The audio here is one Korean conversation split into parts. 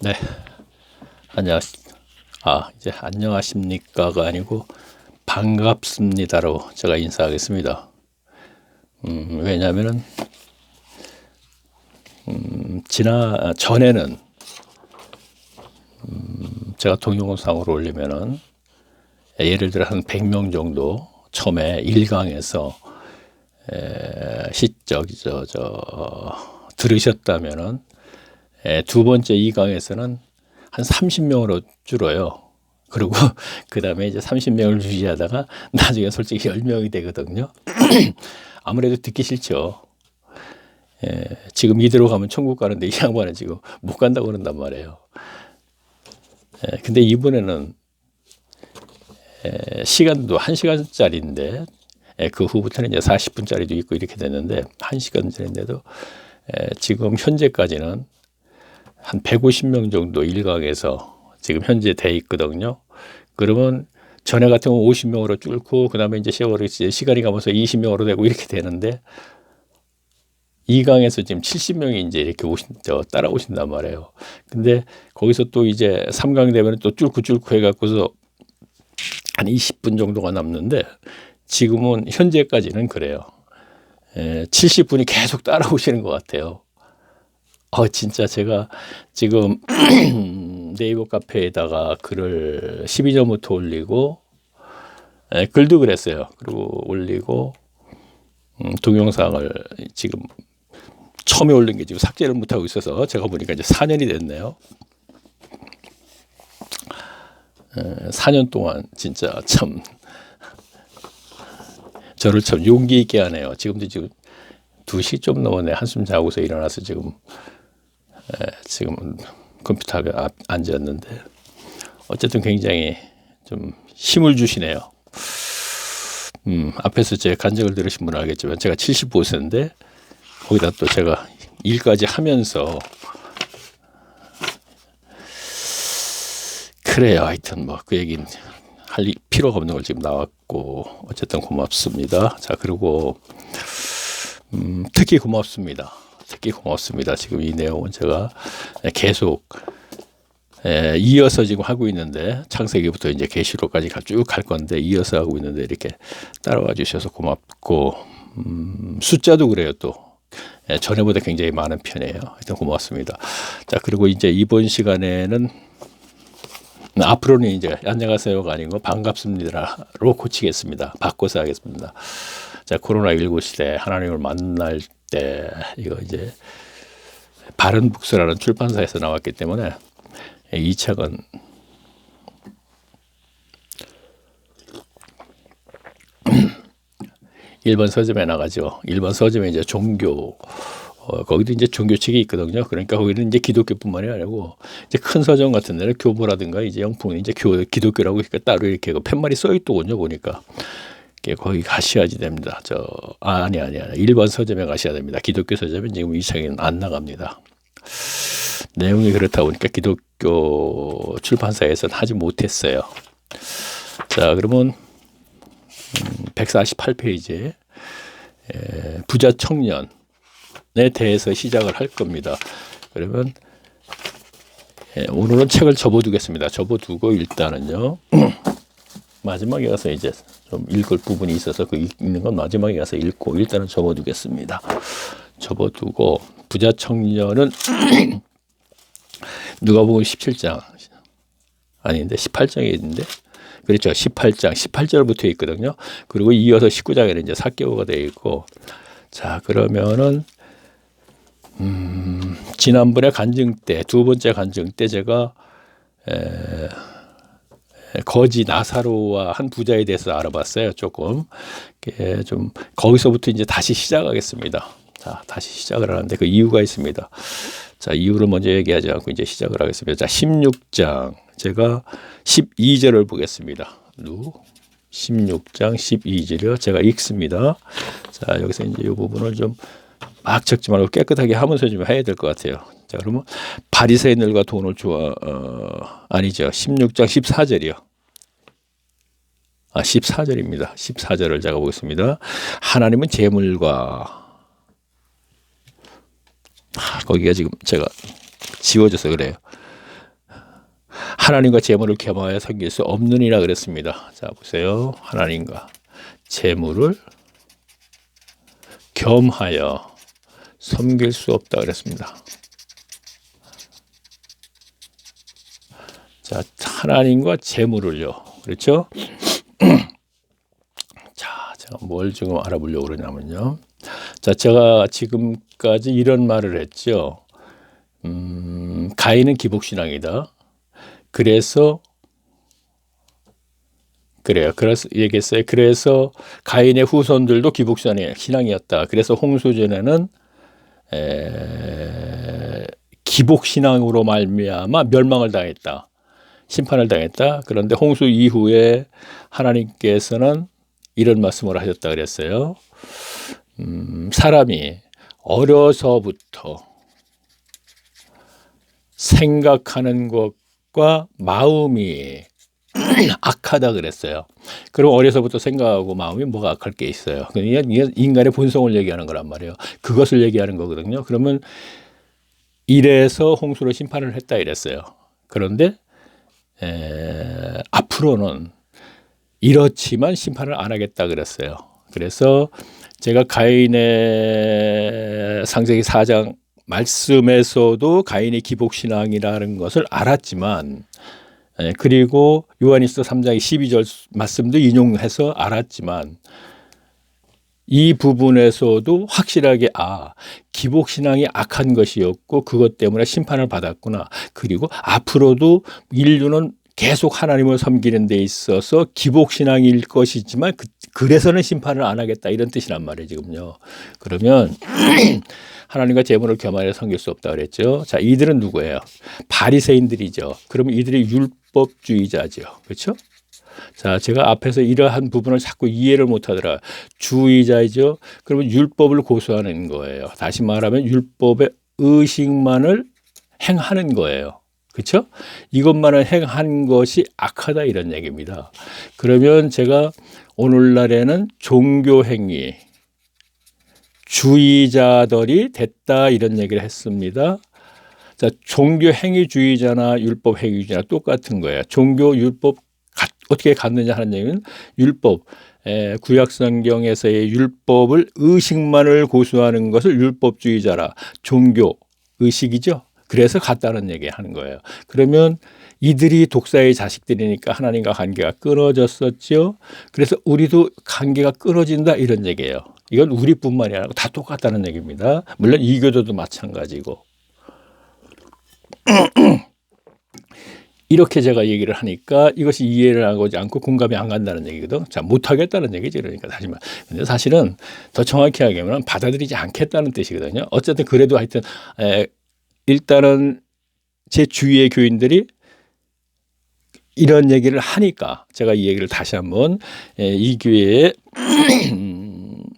네, 이제 안녕하십니까가 아니고 반갑습니다로 제가 인사하겠습니다. 왜냐하면은 전에는 제가 동영상으로 올리면은 예를 들어 한 100명 정도 처음에 1강에서 들으셨다면은 두 번째 2강에서는 한 30명으로 줄어요. 그리고 그 다음에 이제 30명을 유지하다가 나중에 솔직히 10명이 되거든요. 아무래도 듣기 싫죠. 지금 이대로 가면 천국 가는데 이 양반은 지금 못 간다고 그런단 말이에요. 근데 이번에는 시간도 1시간짜리인데 그 후부터는 이제 40분짜리도 있고 이렇게 됐는데 1시간짜리인데도 지금 현재까지는 한 150명 정도 1강에서 지금 현재 돼 있거든요. 그러면 전에 같은 경우 50명으로 줄고 그다음에 이제 시간이 가면서 20명으로 되고 이렇게 되는데 2강에서 지금 70명이 이제 이렇게 따라오신단 말이에요. 근데 거기서 또 이제 3강 되면 또 줄고 해갖고서 한 20분 정도가 남는데 지금은 현재까지는 그래요. 70분이 계속 따라오시는 것 같아요. 진짜 제가 지금 네이버 카페에다가 글을 12전부터 올리고 글도 그랬어요. 그리고 올리고 동영상을 지금 처음에 올린 게 지금 삭제를 못하고 있어서 제가 보니까 이제 4년이 됐네요. 4년 동안 진짜 참 저를 참 용기 있게 하네요. 지금 2시 좀 넘었네. 한숨 자고서 일어나서 지금 컴퓨터 앞에 앉았는데 어쨌든 굉장히 좀 힘을 주시네요. 앞에서 제 간증을 들으신 분은 알겠지만 제가 75세인데 거기다 또 제가 일까지 하면서 그래요. 하여튼 뭐 그 얘기는 할 필요가 없는 걸 지금 나왔고 어쨌든 고맙습니다. 자, 그리고 특히 고맙습니다. 지금 이 내용은 제가 계속 이어서 지금 하고 있는데 창세기부터 이제 계시록까지 쭉 갈 건데 이어서 하고 있는데 이렇게 따라와 주셔서 고맙고 숫자도 그래요. 또 전에보다 굉장히 많은 편이에요. 하여튼 고맙습니다. 자, 그리고 이제 이번 시간에는 앞으로는 이제 안녕하세요가 아니고 반갑습니다로 고치겠습니다. 바꿔서 하겠습니다. 자, 코로나19 시대 하나님을 만날 때 이거 이제 바른 북서라는 출판사에서 나왔기 때문에 이 책은 일본 서점에 나가죠. 일본 서점에 이제 종교 거기도 이제 종교책이 있거든요. 그러니까 거기는 이제 기독교뿐만이 아니고 이제 큰 서점 같은 데는 교보라든가 이제 영풍은 이제 기독교라고 그러니까 따로 이렇게 팻말이 써 있더군요. 보니까 거기 가셔야지 됩니다. 아니. 일본 서점에 가셔야 됩니다. 기독교 서점은 지금 이 책은 안 나갑니다. 내용이 그렇다 보니까 기독교 출판사에서는 하지 못했어요. 자, 그러면 148페이지에 부자 청년에 대해서 시작을 할 겁니다. 그러면 오늘은 책을 접어두겠습니다. 접어두고 일단은요. 마지막에 가서 이제 좀 읽을 부분이 있어서 그 읽는 건 마지막에 가서 읽고 일단은 접어두겠습니다. 접어두고 부자 청년은 누가복음 17장 아닌데 18장에 있는데 그렇죠. 18절부터 있거든요. 그리고 이어서 19장에는 이제 삭개오가 되어 있고 자, 그러면은 지난번에 간증 때 두 번째 간증 때 제가 거지 나사로와 한 부자에 대해서 알아봤어요. 조금 좀 거기서부터 이제 다시 시작하겠습니다. 자, 다시 시작을 하는데 그 이유가 있습니다. 자, 이유를 먼저 얘기하지 않고 이제 시작을 하겠습니다. 자, 16장 제가 12절을 보겠습니다. 16장 12절이요. 제가 읽습니다. 자, 여기서 이제 이 부분을 좀 막 적지 말고 깨끗하게 하면서 좀 해야 될 것 같아요. 자, 그러면 바리새인들과 돈을 아니죠. 16장 14절이요. 14절입니다. 14절을 제가 보겠습니다. 하나님은 재물과 거기가 지금 제가 지워져서 그래요. 하나님과 재물을 겸하여 섬길 수 없느니라 그랬습니다. 자, 보세요. 하나님과 재물을 겸하여 섬길 수 없다 그랬습니다. 자, 하나님과 재물을요. 그렇죠? 자, 제가 뭘 지금 알아보려고 그러냐면요. 자, 제가 지금까지 이런 말을 했죠. 가인은 기복신앙이다. 그래서 얘기했어요. 그래서 가인의 후손들도 기복신앙이었다. 그래서 홍수전에는 기복신앙으로 말미암아 멸망을 당했다. 심판을 당했다. 그런데 홍수 이후에 하나님께서는 이런 말씀을 하셨다 그랬어요. 사람이 어려서부터 생각하는 것과 마음이 악하다 그랬어요. 그럼 어려서부터 생각하고 마음이 뭐가 악할 게 있어요. 그러니까 인간의 본성을 얘기하는 거란 말이에요. 그것을 얘기하는 거거든요. 그러면 이래서 홍수로 심판을 했다 이랬어요. 그런데 앞으로는 이렇지만 심판을 안 하겠다 그랬어요. 그래서 제가 가인의 창세기 4장 말씀에서도 가인의 기복신앙이라는 것을 알았지만, 그리고 요한일서 3장 12절 말씀도 인용해서 알았지만, 이 부분에서도 확실하게 기복신앙이 악한 것이었고 그것 때문에 심판을 받았구나. 그리고 앞으로도 인류는 계속 하나님을 섬기는 데 있어서 기복신앙일 것이지만 그래서는 심판을 안 하겠다 이런 뜻이란 말이에요 지금요. 그러면 하나님과 재물을 겸하여 섬길 수 없다 그랬죠. 자, 이들은 누구예요? 바리새인들이죠. 그러면 이들이 율법주의자죠. 그렇죠? 자, 제가 앞에서 이러한 부분을 자꾸 이해를 못하더라. 주의자이죠. 그러면 율법을 고수하는 거예요. 다시 말하면 율법의 의식만을 행하는 거예요. 그렇죠? 이것만을 행한 것이 악하다 이런 얘기입니다. 그러면 제가 오늘날에는 종교행위 주의자들이 됐다 이런 얘기를 했습니다. 자, 종교행위주의자나 율법행위주의자나 똑같은 거예요. 종교 율법 어떻게 갖느냐 하는 얘기는 율법, 구약성경에서의 율법을 의식만을 고수하는 것을 율법주의자라 종교 의식이죠. 그래서 같다는 얘기 하는 거예요. 그러면 이들이 독사의 자식들이니까 하나님과 관계가 끊어졌었죠. 그래서 우리도 관계가 끊어진다 이런 얘기예요. 이건 우리뿐만이 아니라 다 똑같다는 얘기입니다. 물론 이교도도 마찬가지고. 이렇게 제가 얘기를 하니까 이것이 이해를 하지 않고 공감이 안 간다는 얘기거든. 자, 못하겠다는 얘기지. 그러니까 하지만. 근데 사실은 더 정확히 하면 받아들이지 않겠다는 뜻이거든요. 어쨌든 그래도 하여튼, 일단은 제 주위의 교인들이 이런 얘기를 하니까 제가 이 얘기를 다시 한번 이 교회에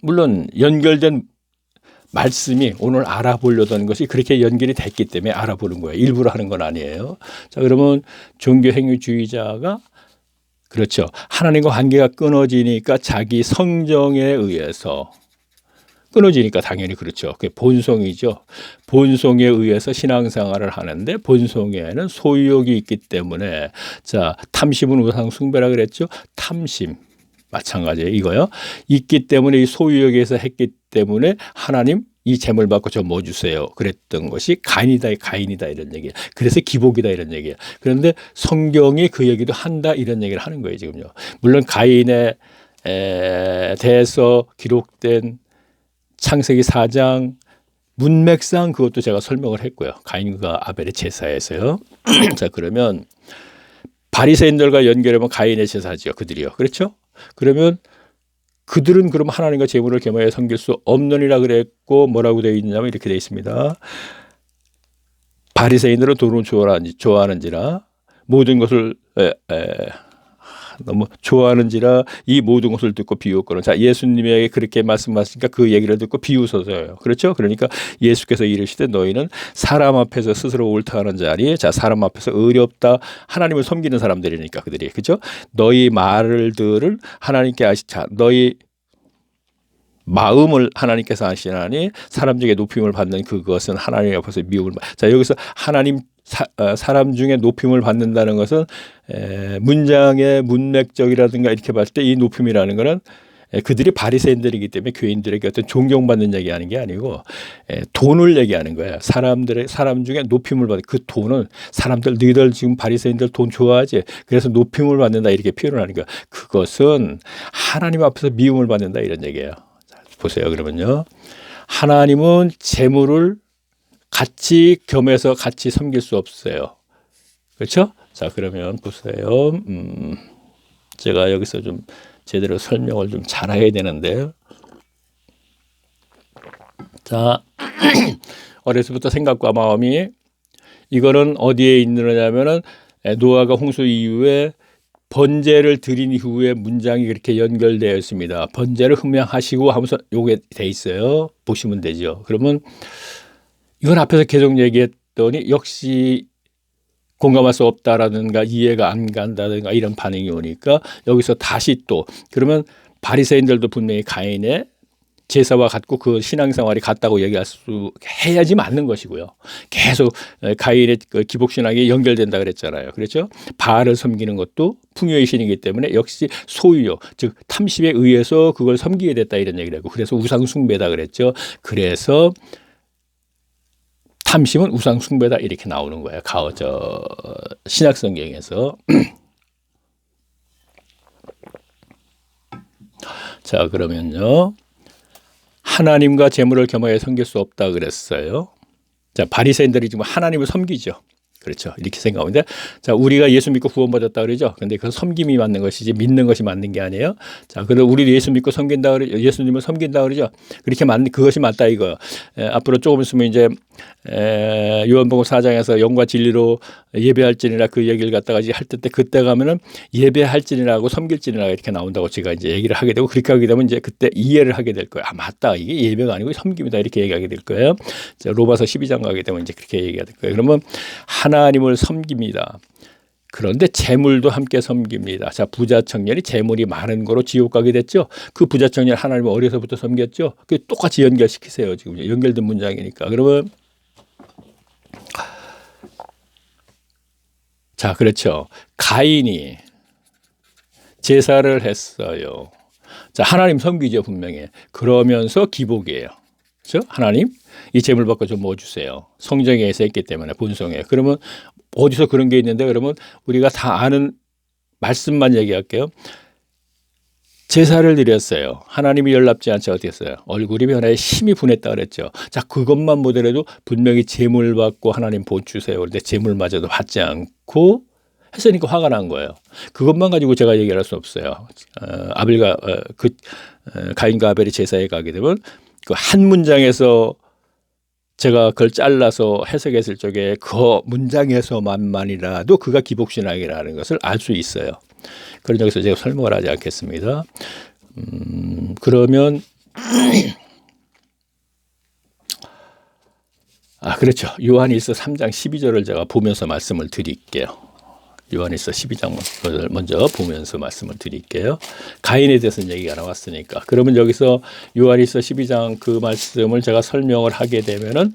물론 연결된 말씀이 오늘 알아보려던 것이 그렇게 연결이 됐기 때문에 알아보는 거예요. 일부러 하는 건 아니에요. 자, 그러면 종교행위주의자가 그렇죠. 하나님과 관계가 끊어지니까 자기 성정에 의해서 끊어지니까 당연히 그렇죠. 그게 본성이죠. 본성에 의해서 신앙생활을 하는데 본성에는 소유욕이 있기 때문에 자, 탐심은 우상 숭배라 그랬죠. 탐심. 마찬가지예요. 이거요. 있기 때문에 이 소유욕에서 했기 때문에 하나님 이 재물 받고 저 뭐 주세요. 그랬던 것이 가인이다 이런 얘기예요. 그래서 기복이다 이런 얘기예요. 그런데 성경이 그 얘기도 한다 이런 얘기를 하는 거예요. 지금요. 물론 가인에 대해서 기록된 창세기 4장 문맥상 그것도 제가 설명을 했고요. 가인과 아벨의 제사에서요. 자, 그러면 바리새인들과 연결하면 가인의 제사지요. 그들이요. 그렇죠? 그러면 그들은 그럼 하나님과 재물을 겸하여 섬길 수 없느니라 그랬고 뭐라고 되어 있냐면 이렇게 되어 있습니다. 바리새인들은 돈을 좋아하는지라 모든 것을 너무 좋아하는지라 이 모든 것을 듣고 비웃거든. 자, 예수님에게 그렇게 말씀하시니까 그 얘기를 듣고 비웃어서요. 그렇죠? 그러니까 예수께서 이르시되 너희는 사람 앞에서 스스로 옳다하는 자니 자, 사람 앞에서 의롭다 하나님을 섬기는 사람들이니까 그들이 그렇죠? 너희 말들을 하나님께 자, 너희 마음을 하나님께서 아시나니 사람 중에 높임을 받는 그것은 하나님 앞에서 미움을 자, 여기서 하나님 사람 중에 높임을 받는다는 것은 문장의 문맥적이라든가 이렇게 봤을 때 이 높임이라는 것은 그들이 바리새인들이기 때문에 교인들에게 어떤 존경받는 얘기하는 게 아니고 돈을 얘기하는 거예요. 사람 중에 높임을 받는 그 돈은 사람들 너희들 지금 바리새인들 돈 좋아하지? 그래서 높임을 받는다 이렇게 표현하는 거예요. 그것은 하나님 앞에서 미움을 받는다 이런 얘기예요. 자, 보세요. 그러면요. 하나님은 재물을 같이 겸해서 같이 섬길 수 없어요. 그렇죠? 자, 그러면 보세요. 제가 여기서 좀 제대로 설명을 좀 잘해야 되는데, 자, 어려서부터 생각과 마음이 이거는 어디에 있느냐면은 노아가 홍수 이후에 번제를 드린 이후에 문장이 그렇게 연결되어 있습니다. 번제를 흠양하시고 하면서 요게 돼 있어요. 보시면 되죠. 그러면 이건 앞에서 계속 얘기했더니 역시 공감할 수 없다라든가 이해가 안 간다든가 이런 반응이 오니까 여기서 다시 또 그러면 바리새인들도 분명히 가인의 제사와 같고 그 신앙생활이 같다고 얘기할 수 해야지 맞는 것이고요. 계속 가인의 기복신앙이 연결된다 그랬잖아요. 그렇죠? 바알을 섬기는 것도 풍요의 신이기 때문에 역시 소유요, 즉 탐심에 의해서 그걸 섬기게 됐다 이런 얘기를 하고 그래서 우상 숭배다 그랬죠. 그래서 탐심은 우상 숭배다 이렇게 나오는 거예요. 신약 성경에서. 자, 그러면요. 하나님과 재물을 겸하여 섬길 수 없다 그랬어요. 자, 바리새인들이 지금 하나님을 섬기죠. 그렇죠. 이렇게 생각하는데, 자, 우리가 예수 믿고 구원받았다 그러죠. 근데 그 섬김이 맞는 것이지 믿는 것이 맞는 게 아니에요. 자, 그래서 우리도 예수 믿고 섬긴다 그러죠. 예수님을 섬긴다 그러죠. 그렇게 그것이 맞다 이거요. 앞으로 조금 있으면 이제 요한복음 4장에서 영과 진리로 예배할지니라 그 얘기를 갖다가 이제 할 때 그때 가면은 예배할지니라고 섬길지니라 이렇게 나온다고 제가 이제 얘기를 하게 되고 그렇게 하게 되면 이제 그때 이해를 하게 될 거예요. 아, 맞다. 이게 예배가 아니고 섬김이다. 이렇게 얘기하게 될 거예요. 자, 로마서 12장 가게 되면 이제 그렇게 얘기가 될 거예요. 그러면 하나님을 섬깁니다. 그런데 재물도 함께 섬깁니다. 자, 부자 청년이 재물이 많은 거로 지옥 가게 됐죠. 그 부자 청년 하나님을 어려서부터 섬겼죠. 그 똑같이 연결시키세요. 지금 연결된 문장이니까. 그러면 자, 그렇죠. 가인이 제사를 했어요. 자, 하나님 섬기죠, 분명히. 그러면서 기복이에요. 그렇죠? 하나님, 이 재물 받고 좀 뭐 주세요. 성정에서 했기 때문에 본성에. 그러면 어디서 그런 게 있는데 그러면 우리가 다 아는 말씀만 얘기할게요. 제사를 드렸어요. 하나님이 연락지 않지 어떻게 했어요? 얼굴이 변하여 힘이 분했다 그랬죠. 자, 그것만 보더라도 분명히 재물 받고 하나님 본 주세요. 그런데 재물마저도 받지 않고 했으니까 화가 난 거예요. 그것만 가지고 제가 얘기할 수 없어요. 가인과 아벨이 제사에 가게 되면 그 한 문장에서 제가 그걸 잘라서 해석했을 적에 그 문장에서만이라도 그가 기복신앙이라는 것을 알 수 있어요. 그런 여기서 제가 설명을 하지 않겠습니다. 그러면 그렇죠. 요한일서 3장 12절을 제가 보면서 말씀을 드릴게요. 요한일서 12장을 먼저 보면서 말씀을 드릴게요. 가인에 대해서는 얘기가 나왔으니까. 그러면 여기서 요한일서 12장 그 말씀을 제가 설명을 하게 되면은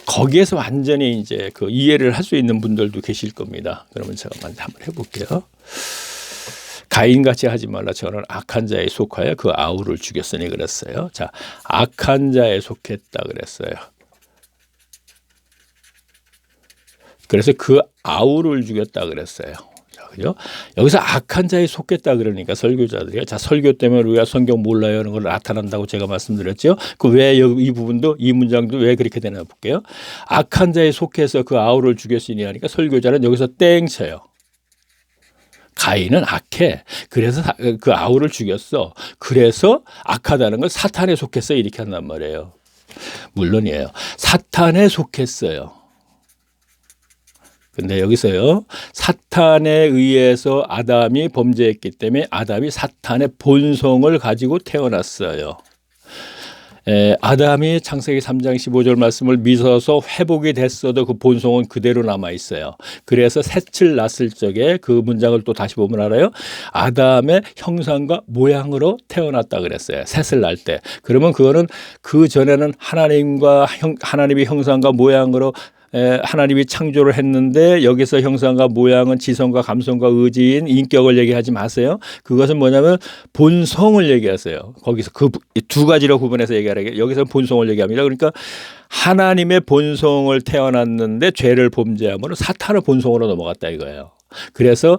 거기에서 완전히 이제 그 이해를 할 수 있는 분들도 계실 겁니다. 그러면 제가 먼저 한번 해볼게요. 가인같이 하지 말라. 저는 악한 자에 속하여 그 아우를 죽였으니 그랬어요. 자, 악한 자에 속했다 그랬어요. 그래서 그 아우를 죽였다 그랬어요. 자, 그죠? 여기서 악한 자에 속했다 그러니까 설교자들이 자, 설교 때문에 우리가 성경 몰라요 하는 걸 나타난다고 제가 말씀드렸죠. 그 왜 이 부분도 이 문장도 왜 그렇게 되나 볼게요. 악한 자에 속해서 그 아우를 죽였으니 하니까 설교자는 여기서 땡 쳐요. 가인은 악해. 그래서 그 아우를 죽였어. 그래서 악하다는 걸 사탄에 속했어. 이렇게 한단 말이에요. 물론이에요. 사탄에 속했어요. 근데 여기서요. 사탄에 의해서 아담이 범죄했기 때문에 아담이 사탄의 본성을 가지고 태어났어요. 아담이 창세기 3장 15절 말씀을 믿어서 회복이 됐어도 그 본성은 그대로 남아 있어요. 그래서 셋을 낳았을 적에 그 문장을 또 다시 보면 알아요. 아담의 형상과 모양으로 태어났다 그랬어요. 셋을 낳을 때. 그러면 그거는 그 전에는 하나님의 형상과 모양으로 하나님이 창조를 했는데 여기서 형상과 모양은 지성과 감성과 의지인 인격을 얘기하지 마세요. 그것은 뭐냐면 본성을 얘기하세요. 거기서 그 두 가지로 구분해서 얘기하라게 여기서 본성을 얘기합니다. 그러니까 하나님의 본성을 태어났는데 죄를 범죄함으로 사탄의 본성으로 넘어갔다 이거예요. 그래서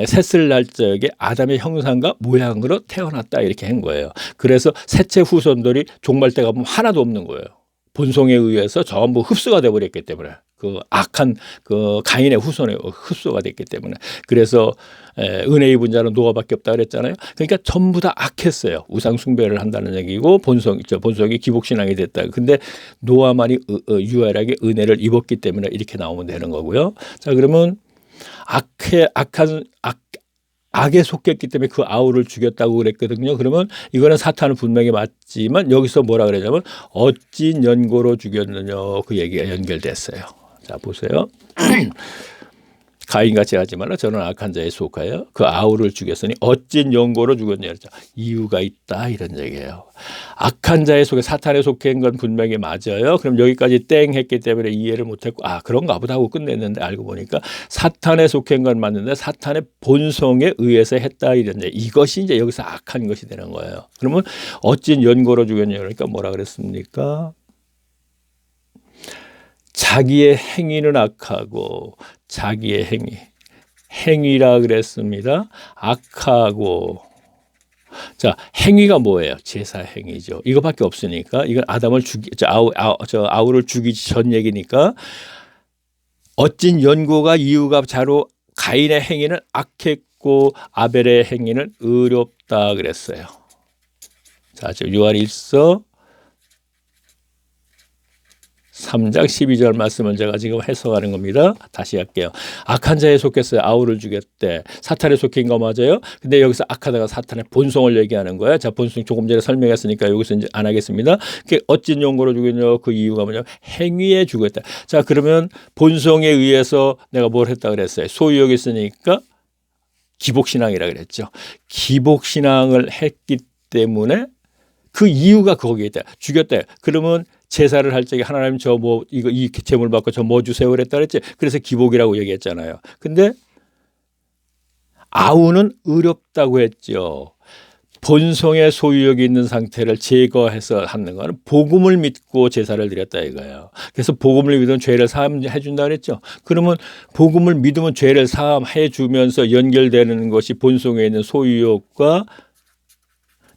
셋을 날 적에 아담의 형상과 모양으로 태어났다 이렇게 한 거예요. 그래서 셋째 후손들이 종말 때 가보면 하나도 없는 거예요. 본성에 의해서 전부 흡수가 되어버렸기 때문에 그 악한 그 가인의 후손에 흡수가 됐기 때문에 그래서 은혜 입은 자는 노아밖에 없다 그랬잖아요. 그러니까 전부 다 악했어요. 우상 숭배를 한다는 얘기고 본성이 기복신앙이 됐다. 근데 노아만이 유일하게 은혜를 입었기 때문에 이렇게 나오면 되는 거고요. 자 그러면 악에 속했기 때문에 그 아우를 죽였다고 그랬거든요. 그러면 이거는 사탄은 분명히 맞지만 여기서 뭐라 그러냐면 어찐 연고로 죽였느냐 그 얘기가 연결됐어요. 자 보세요. 가인같이 하지만 저는 악한 자에 속하여 그 아우를 죽였으니 어찐 연고로 죽였느냐 이유가 있다 이런 얘기예요. 악한 자에 속해 사탄에 속한 건 분명히 맞아요. 그럼 여기까지 땡 했기 때문에 이해를 못했고 그런가 보다 하고 끝냈는데 알고 보니까 사탄에 속한 건 맞는데 사탄의 본성에 의해서 했다 이런 얘기. 이것이 이제 여기서 악한 것이 되는 거예요. 그러면 어찐 연고로 죽였냐 그러니까 뭐라 그랬습니까? 자기의 행위는 악하고 자기의 행위라 그랬습니다. 악하고 자 행위가 뭐예요? 제사 행위죠. 이거밖에 없으니까 이건 아담을 아우를 죽이기 전 얘기니까 어찐 연고가 이유가 자로 가인의 행위는 악했고 아벨의 행위는 의롭다 그랬어요. 자 지금 요한일서 3장 12절 말씀을 제가 지금 해석하는 겁니다. 다시 할게요. 악한 자에 속했어요. 아우를 죽였대. 사탄에 속힌 거 맞아요. 근데 여기서 악하다가 사탄의 본성을 얘기하는 거예요. 자, 본성 조금 전에 설명했으니까 여기서 이제 안 하겠습니다. 그게 어찐 용고로 죽였냐 그 이유가 뭐냐 행위에 죽였다. 자, 그러면 본성에 의해서 내가 뭘 했다 그랬어요. 소유욕이 있으니까 기복신앙이라 그랬죠. 기복신앙을 했기 때문에 그 이유가 거기에 있다. 죽였다. 그러면 제사를 할 적에 하나님 이 제물 받고 저 뭐 주세요 그랬다 그랬지. 그래서 기복이라고 얘기했잖아요. 근데 아우는 의롭다고 했죠. 본성의 소유욕이 있는 상태를 제거해서 하는 거는 복음을 믿고 제사를 드렸다 이거예요. 그래서 복음을 믿으면 죄를 사함해 준다 그랬죠. 그러면 복음을 믿으면 죄를 사함해 주면서 연결되는 것이 본성에 있는 소유욕과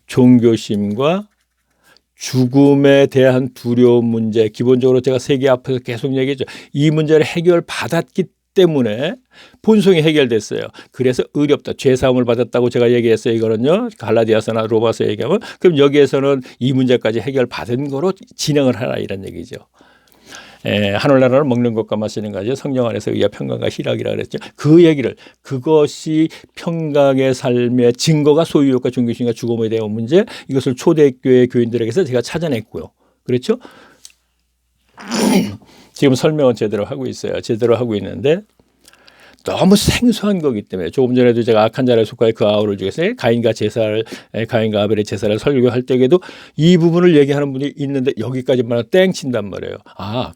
종교심과 죽음에 대한 두려움 문제, 기본적으로 제가 세계 앞에서 계속 얘기했죠. 이 문제를 해결받았기 때문에 본성이 해결됐어요. 그래서 의롭다. 죄사함을 받았다고 제가 얘기했어요. 이거는요. 갈라디아서나 로마서 얘기하면 그럼 여기에서는 이 문제까지 해결받은 거로 진행을 하라 이런 얘기죠. 하늘나라를 먹는 것과 마시는 것이 성령 안에서 의와 평강과 희락이라 그랬죠. 그 얘기를 그것이 평강의 삶의 증거가 소유욕과 종교심과 죽음에 대한 문제 이것을 초대교회 교인들에게서 제가 찾아냈고요. 그렇죠? 지금 설명은 제대로 하고 있어요. 제대로 하고 있는데 너무 생소한 거기 때문에 조금 전에도 제가 악한 자를 속하여 그 아우를 죽였어요. 가인과 아벨의 제사를 설교할 때에도 이 부분을 얘기하는 분이 있는데 여기까지만 땡 친단 말이에요.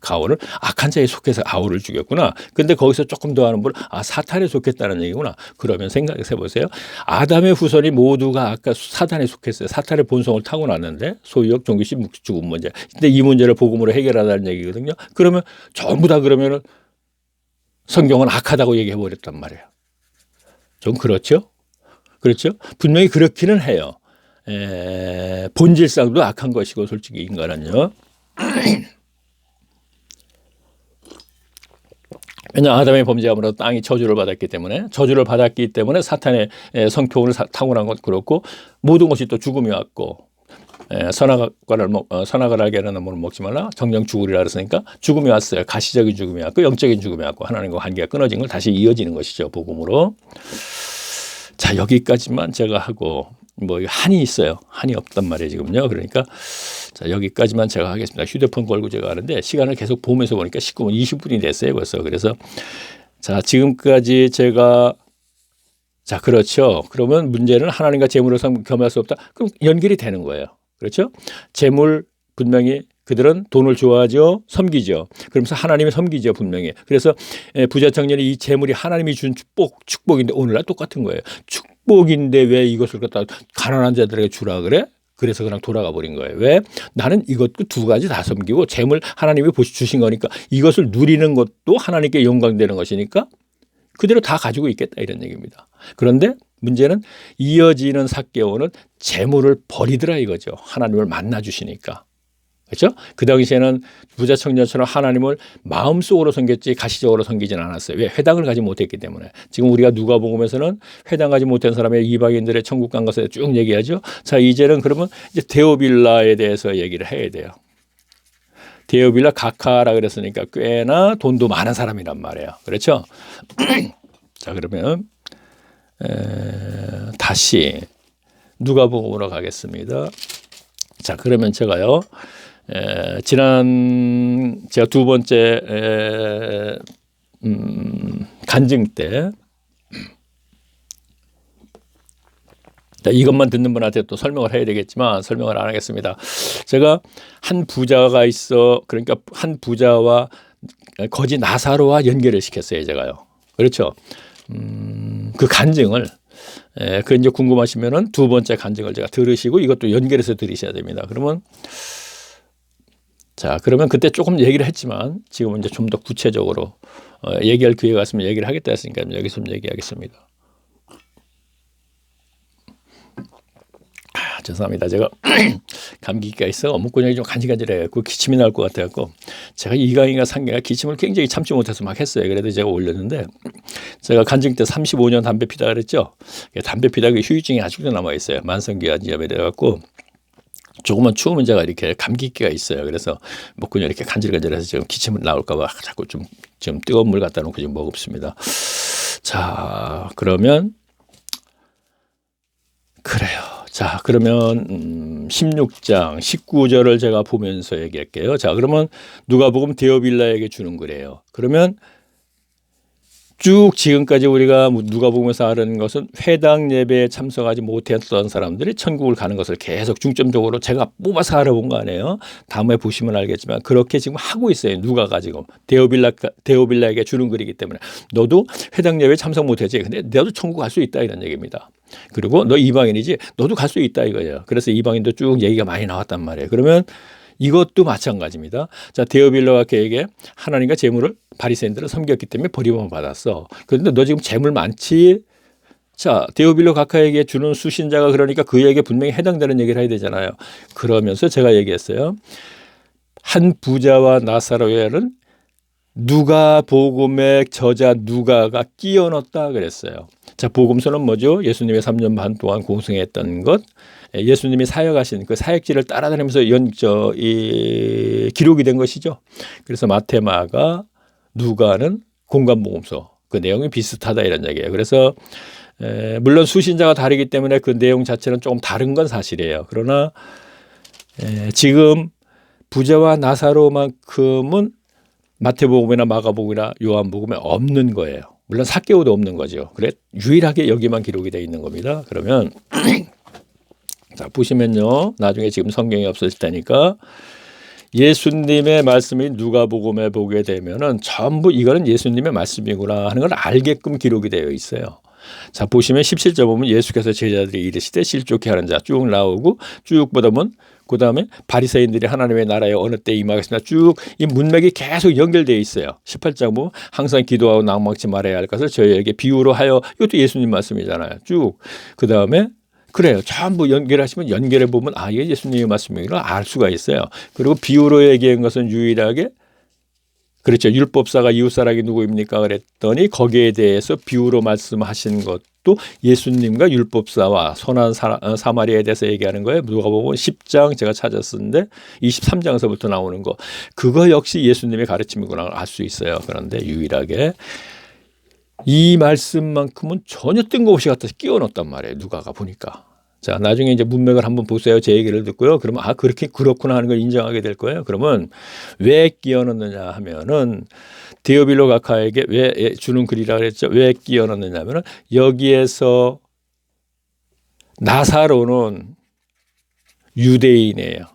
가오는 악한 자에 속해서 아우를 죽였구나. 근데 거기서 조금 더 하는 분은 사탄에 속했다는 얘기구나. 그러면 생각해 보세요. 아담의 후손이 모두가 아까 사탄에 속했어요. 사탄의 본성을 타고났는데 소유욕, 종교심, 죽음 문제. 근데 이 문제를 복음으로 해결하라는 얘기거든요. 그러면 전부 다 그러면은 성경은 악하다고 얘기해 버렸단 말이에요. 좀 그렇죠? 그렇죠? 분명히 그렇기는 해요. 본질상도 악한 것이고 솔직히 인간은요. 왜냐하면 아담의 범죄함으로 땅이 저주를 받았기 때문에 사탄의 성격을 타고난 것 그렇고 모든 것이 또 죽음이 왔고 선악을 알게 하는 나무는 먹지 말라. 정령 죽으리라 그랬으니까 죽음이 왔어요. 가시적인 죽음이 왔고 영적인 죽음이 왔고 하나님과 관계가 끊어진 걸 다시 이어지는 것이죠. 복음으로. 자 여기까지만 제가 하고 한이 있어요. 한이 없단 말이에요 지금요. 그러니까 자 여기까지만 제가 하겠습니다. 휴대폰 걸고 제가 하는데 시간을 계속 보면서 보니까 19분 20분이 됐어요 벌써. 그래서 자 지금까지 제가 자 그렇죠. 그러면 문제는 하나님과 재물을 겸할 수 없다. 그럼 연결이 되는 거예요. 그렇죠? 재물 분명히 그들은 돈을 좋아하죠. 섬기죠. 그러면서 하나님이 섬기죠. 분명히. 그래서 부자 청년이 이 재물이 하나님이 준 축복인데 오늘날 똑같은 거예요. 축복인데 왜 이것을 갖다 가난한 자들에게 주라 그래? 그래서 그냥 돌아가 버린 거예요. 왜? 나는 이것도 두 가지 다 섬기고 재물 하나님이 주신 거니까 이것을 누리는 것도 하나님께 영광되는 것이니까 그대로 다 가지고 있겠다 이런 얘기입니다. 그런데 문제는 이어지는 삭개오는 재물을 버리더라 이거죠. 하나님을 만나 주시니까. 그렇죠? 그 당시에는 부자 청년처럼 하나님을 마음속으로 섬겼지 가시적으로 섬기진 않았어요. 왜? 회당을 가지 못했기 때문에. 지금 우리가 누가복음에서는 회당 가지 못한 사람의 이방인들의 천국 간 것에 쭉 얘기하죠. 자, 이제는 그러면 이제 데오빌라에 대해서 얘기를 해야 돼요. 데오빌라 가카라 그랬으니까 꽤나 돈도 많은 사람이란 말이에요. 그렇죠? 자, 그러면 다시 누가복음으로 가겠습니다. 자, 그러면 제가요. 지난 제가 두 번째 간증 때 이것만 듣는 분한테 또 설명을 해야 되겠지만 설명을 안 하겠습니다. 제가 한 부자가 있어 그러니까 한 부자와 거지 나사로와 연결을 시켰어요. 제가요. 그렇죠. 그 간증을 그 이제 궁금하시면은 두 번째 간증을 제가 들으시고 이것도 연결해서 들으셔야 됩니다. 그러면 자, 그러면 그때 조금 얘기를 했지만 지금은 이제 좀 더 구체적으로 얘기할 기회가 있으면 얘기를 하겠다 했으니까 여기서 좀 얘기하겠습니다. 죄송합니다. 제가 감기가 있어 목구멍이 좀 간질간질해갖고 기침이 나올 것 같아갖고 제가 2강인가 3강인가 기침을 굉장히 참지 못해서 막 했어요. 그래도 제가 올렸는데 제가 간증 때 35년 담배 피다 그랬죠. 담배 피다 그 휴유증이 아직도 남아있어요. 만성기관지염에 돼갖고 조금만 추우면 제가 이렇게 감기기가 있어요. 그래서 목구멍이 이렇게 간질간질해서 지금 기침을 나올까봐 자꾸 좀 뜨거운 물 갖다 놓고 좀 먹읍습니다. 자, 그러면 그래요. 자, 그러면 16장 19절을 제가 보면서 얘기할게요. 자, 그러면 누가복음 데오빌라에게 주는 거래요. 그러면 쭉 지금까지 우리가 누가복음에서 하는 것은 회당 예배에 참석하지 못했던 사람들이 천국을 가는 것을 계속 중점적으로 제가 뽑아서 알아본 거 아니에요. 다음에 보시면 알겠지만 그렇게 지금 하고 있어요. 누가가 지금 데오빌라에게 주는 글이기 때문에 너도 회당 예배에 참석 못했지. 근데 너도 천국 갈 수 있다 이런 얘기입니다. 그리고 너 이방인이지. 너도 갈 수 있다 이거예요. 그래서 이방인도 쭉 얘기가 많이 나왔단 말이에요. 그러면 이것도 마찬가지입니다. 자, 데오빌라와 그에게 하나님과 재물을 바리새인들은 섬겼기 때문에 버림을 받았어. 그런데 너 지금 재물 많지? 자, 데오빌라 가카에게 주는 수신자가 그러니까 그에게 분명히 해당되는 얘기를 해야 되잖아요. 그러면서 제가 얘기했어요. 한 부자와 나사로에는 누가복음의 저자 누가가 끼워 넣었다 그랬어요. 자, 복음서는 뭐죠? 예수님의 3년 반 동안 공생했던 것, 예수님이 사역하신 그 사역지를 따라다니면서 기록이 된 것이죠. 그래서 마태, 마가, 누가는 공간복음서 그 내용이 비슷하다 이런 얘기예요. 그래서 물론 수신자가 다르기 때문에 그 내용 자체는 조금 다른 건 사실이에요. 그러나 지금 부자와 나사로만큼은 마태복음이나 마가복음이나 요한복음에 없는 거예요. 물론 삭개오도 없는 거죠. 그래 유일하게 여기만 기록이 되어 있는 겁니다. 그러면 자, 보시면요. 나중에 지금 성경이 없어질 테니까 예수님의 말씀이 누가복음에 보게 되면은 전부 이거는 예수님의 말씀이구나 하는 걸 알게끔 기록이 되어 있어요. 자, 보시면 17절 보면 예수께서 제자들이 이르시되 실족해 하는 자 쭉 나오고 쭉 보다 보면 그 다음에 바리새인들이 하나님의 나라에 어느 때 임하겠습니다. 쭉 이 문맥이 계속 연결되어 있어요. 18장 보면 항상 기도하고 낙망치 말아야 할 것을 저희에게 비유로 하여 이것도 예수님 말씀이잖아요. 쭉 그 다음에 그래요. 전부 연결하시면 연결해 보면 아 이게 예수님의 말씀이구나 알 수가 있어요. 그리고 비유로 얘기한 것은 유일하게 그렇죠. 율법사가 이웃사랑이 누구입니까? 그랬더니 거기에 대해서 비유로 말씀하신 것도 예수님과 율법사와 선한 사마리아에 대해서 얘기하는 거예요. 누가복음 10장 제가 찾았었는데 23장에서부터 나오는 거. 그거 역시 예수님의 가르침이구나 알 수 있어요. 그런데 유일하게 이 말씀만큼은 전혀 뜬금없이 갖다 끼워 넣었단 말이에요. 누가가 보니까. 자, 나중에 이제 문맥을 한번 보세요. 제 얘기를 듣고요. 그러면 아, 그렇구나 하는 걸 인정하게 될 거예요. 그러면 왜 끼워 넣느냐 하면은 데오빌라 가카에게 왜 주는 글이라 그랬죠. 왜 끼워 넣느냐 하면은 여기에서 나사로는 유대인이에요.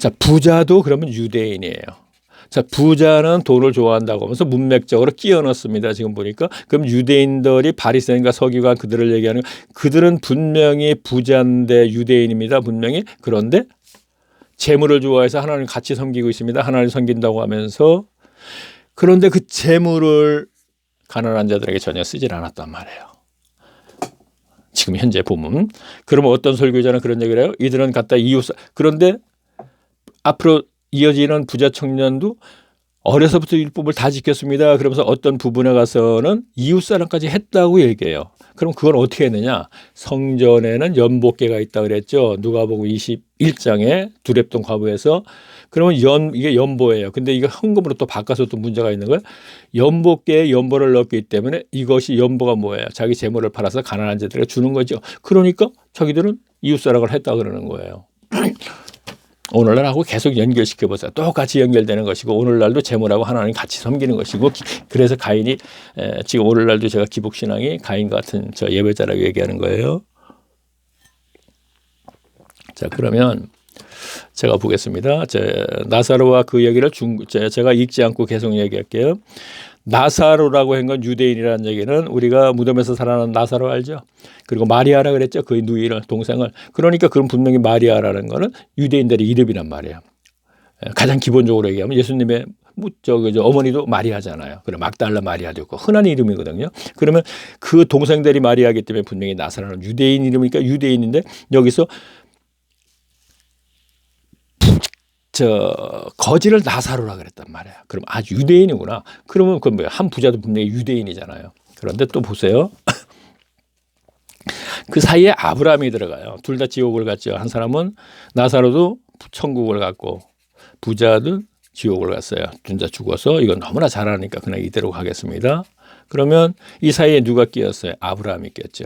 자, 부자도 그러면 유대인이에요. 자, 부자는 돈을 좋아한다고 하면서 문맥적으로 끼워 넣습니다. 지금 보니까. 그럼 유대인들이 바리새인과 서기관 그들을 얘기하는, 그들은 분명히 부자인데 유대인입니다. 분명히. 그런데 재물을 좋아해서 하나님 같이 섬기고 있습니다. 하나님 섬긴다고 하면서. 그런데 그 재물을 가난한 자들에게 전혀 쓰질 않았단 말이에요. 지금 현재 보면. 그러면 어떤 설교자는 그런 얘기를 해요. 이들은 갖다 그런데 앞으로 이어지는 부자 청년도 어려서부터 율법을 다 지켰습니다. 그러면서 어떤 부분에 가서는 이웃사랑까지 했다고 얘기해요. 그럼 그건 어떻게 했느냐. 성전에는 연복계가 있다고 그랬죠. 누가복음 21장에 두렙동 과부에서. 그러면 이게 연보예요. 근데 이거 헌금으로 또 바꿔서 또 문제가 있는 거예요. 연복계에 연보를 넣기 때문에 이것이 연보가 뭐예요? 자기 재물을 팔아서 가난한 자들에게 주는 거죠. 그러니까 자기들은 이웃사랑을 했다 그러는 거예요. 오늘날하고 계속 연결시켜 보세요. 똑같이 연결되는 것이고 오늘날도 재물하고 하나님 같이 섬기는 것이고 그래서 가인이 지금 오늘날도 제가 기복신앙이 가인 같은 저 예배자라고 얘기하는 거예요. 자, 그러면 제가 보겠습니다. 나사로와 그 얘기를 제가 읽지 않고 계속 얘기할게요. 나사로라고 한 건 유대인이라는 얘기는 우리가 무덤에서 살아난 나사로 알죠? 그리고 마리아라 그랬죠? 그의 누이를, 동생을. 그러니까 그럼 분명히 마리아라는 거는 유대인들의 이름이란 말이에요. 가장 기본적으로 얘기하면 예수님의 어머니도 마리아잖아요. 그래, 막달라 마리아도 있고 흔한 이름이거든요. 그러면 그 동생들이 마리아이기 때문에 분명히 나사로는 유대인 이름이니까 유대인인데 여기서 거지를 나사로라 그랬단 말이야. 그럼 유대인이구나. 그러면 그 뭐야? 한 부자도 분명히 유대인이잖아요. 그런데 또 보세요. 그 사이에 아브라함이 들어가요. 둘 다 지옥을 갔죠. 한 사람은 나사로도 천국을 갔고 부자도 지옥을 갔어요. 둘 다 죽어서 이건 너무나 잘하니까 그냥 이대로 가겠습니다. 그러면 이 사이에 누가 끼었어요? 아브라함이 꼈죠.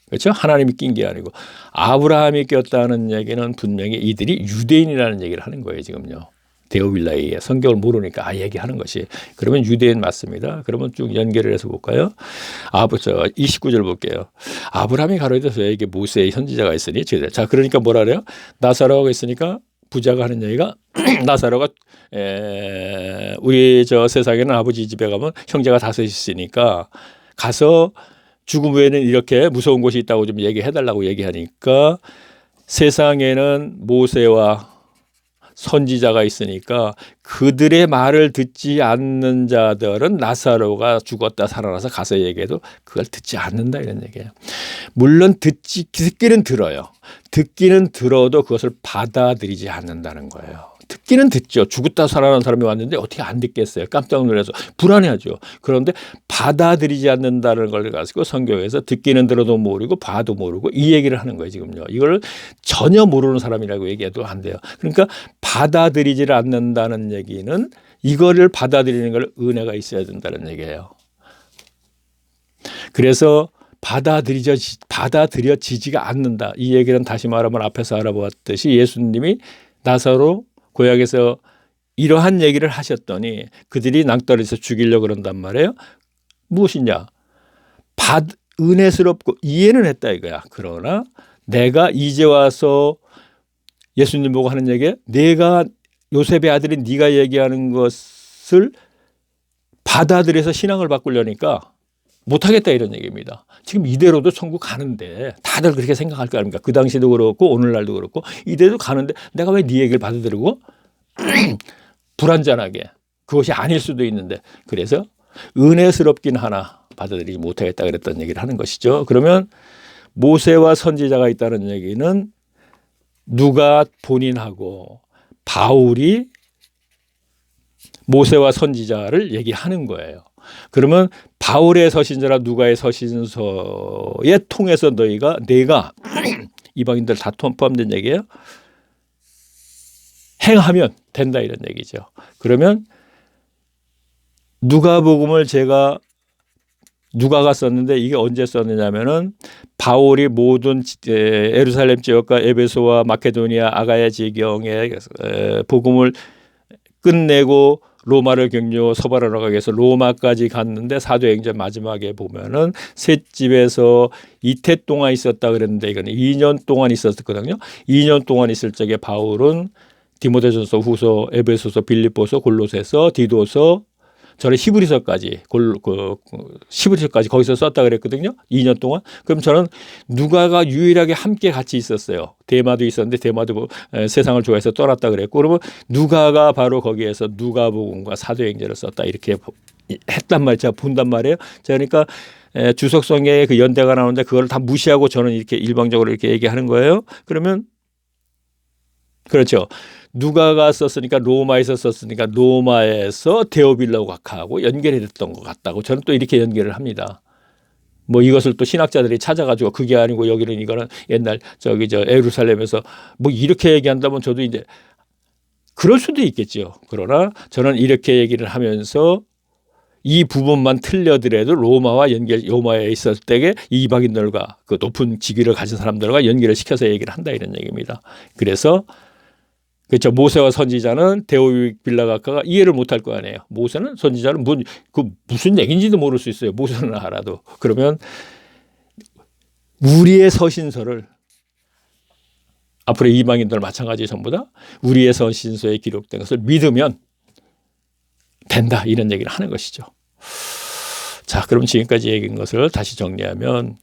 그렇죠? 하나님이 낀 게 아니고 아브라함이 꼈다는 얘기는 분명히 이들이 유대인이라는 얘기를 하는 거예요. 지금요. 데오빌라이에 성경을 모르니까 얘기하는 것이. 그러면 유대인 맞습니다. 그러면 쭉 연결을 해서 볼까요? 29절 볼게요. 아브라함이 가로되 저에게 모세의 선지자가 있으니. 자, 그러니까 뭐라 그래요? 나사로가 있으니까 부자가 하는 얘기가 나사로가 우리 세상에는 아버지 집에 가면 형제가 5 있으니까 가서 죽음 후에는 이렇게 무서운 곳이 있다고 좀 얘기해달라고 얘기하니까 세상에는 모세와 선지자가 있으니까 그들의 말을 듣지 않는 자들은 나사로가 죽었다 살아나서 가서 얘기해도 그걸 듣지 않는다 이런 얘기예요. 물론 듣기는 들어요. 듣기는 들어도 그것을 받아들이지 않는다는 거예요. 듣기는 듣죠. 죽었다 살아난 사람이 왔는데 어떻게 안 듣겠어요. 깜짝 놀라서 불안해하죠. 그런데 받아들이지 않는다는 걸 가지고 성경에서 듣기는 들어도 모르고 봐도 모르고 이 얘기를 하는 거예요. 지금요. 이걸 전혀 모르는 사람이라고 얘기해도 안 돼요. 그러니까 받아들이지를 않는다는 얘기는 이거를 받아들이는 걸 은혜가 있어야 된다는 얘기예요. 그래서 받아들여지지가 않는다. 이 얘기는 다시 말하면 앞에서 알아보았듯이 예수님이 나사로 고향에서 이러한 얘기를 하셨더니 그들이 낭떠러지에서 죽이려고 그런단 말이에요. 무엇이냐? 은혜스럽고 이해는 했다 이거야. 그러나 내가 이제 와서 예수님 보고 하는 얘기, 내가 요셉의 아들인 네가 얘기하는 것을 받아들여서 신앙을 바꾸려니까 못하겠다 이런 얘기입니다. 지금 이대로도 천국 가는데 다들 그렇게 생각할 거 아닙니까? 그 당시도 그렇고 오늘날도 그렇고 이대로 가는데 내가 왜 네 얘기를 받아들이고 불완전하게 그것이 아닐 수도 있는데 그래서 은혜스럽긴 하나 받아들이지 못하겠다 그랬던 얘기를 하는 것이죠. 그러면 모세와 선지자가 있다는 얘기는 누가 본인하고 바울이 모세와 선지자를 얘기하는 거예요. 그러면 바울의 서신서라 누가의 서신서에 통해서 내가 이방인들 다 포함된 얘기예요. 행하면 된다 이런 얘기죠. 그러면 누가복음을 제가 누가가 썼는데 이게 언제 썼느냐면은 바울이 모든 예루살렘 지역과 에베소와 마케도니아 아가야 지경에 복음을 끝내고 로마를 경유 서바라로 가기 위해서 로마까지 갔는데 사도행전 마지막에 보면은 셋집에서 이태 동안 있었다 그랬는데 이거는 2년 동안 있었거든요. 2년 동안 있을 적에 바울은 디모데전서, 후서, 에베소서, 빌립보서, 골로새서, 디도서, 저는 히브리서까지 히브리서까지 거기서 썼다 그랬거든요. 2년 동안. 그럼 저는 누가가 유일하게 함께 같이 있었어요. 데마도 있었는데 데마도 세상을 좋아해서 떠났다 그랬고, 그러면 누가가 바로 거기에서 누가복음과 사도행전을 썼다 이렇게 했단 말이에요. 제가 본단 말이에요. 그러니까 주석성에 그 연대가 나오는데 그걸 다 무시하고 저는 이렇게 일방적으로 이렇게 얘기하는 거예요. 그러면 그렇죠. 누가가 썼으니까 로마에서 썼으니까 로마에서 데오빌라하고 연결이 됐던 것 같다고 저는 또 이렇게 연결을 합니다. 뭐 이것을 또 신학자들이 찾아가지고 그게 아니고 여기는 이거는 옛날 저기 저 예루살렘에서 뭐 이렇게 얘기한다면 저도 이제 그럴 수도 있겠죠. 그러나 저는 이렇게 얘기를 하면서 이 부분만 틀려더라도 로마에 있었을 때에 이방인들과 그 높은 직위를 가진 사람들과 연결을 시켜서 얘기를 한다 이런 얘기입니다. 그래서 그렇죠. 모세와 선지자는 데오빌라가카가 이해를 못할 거 아니에요. 모세는 선지자는 무슨 얘기인지도 모를 수 있어요. 모세는 알아도. 그러면 우리의 서신서를 앞으로 이방인들 마찬가지 전부 다 우리의 서신서에 기록된 것을 믿으면 된다 이런 얘기를 하는 것이죠. 자, 그럼 지금까지 얘기한 것을 다시 정리하면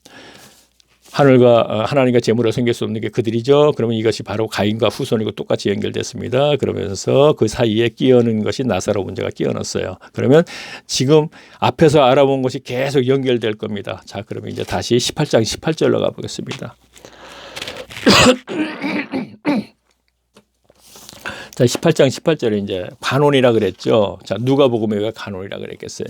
하나님과 재물을 섬길 수 없는 게 그들이죠. 그러면 이것이 바로 가인과 후손이고 똑같이 연결됐습니다. 그러면서 그 사이에 끼어는 것이 나사로 문제가 끼어났어요. 그러면 지금 앞에서 알아본 것이 계속 연결될 겁니다. 자, 그러면 이제 다시 18장 18절로 가보겠습니다. 자, 18장 18절에 이제 관원이라 그랬죠. 자, 누가복음에 왜 관원이라 그랬겠어요?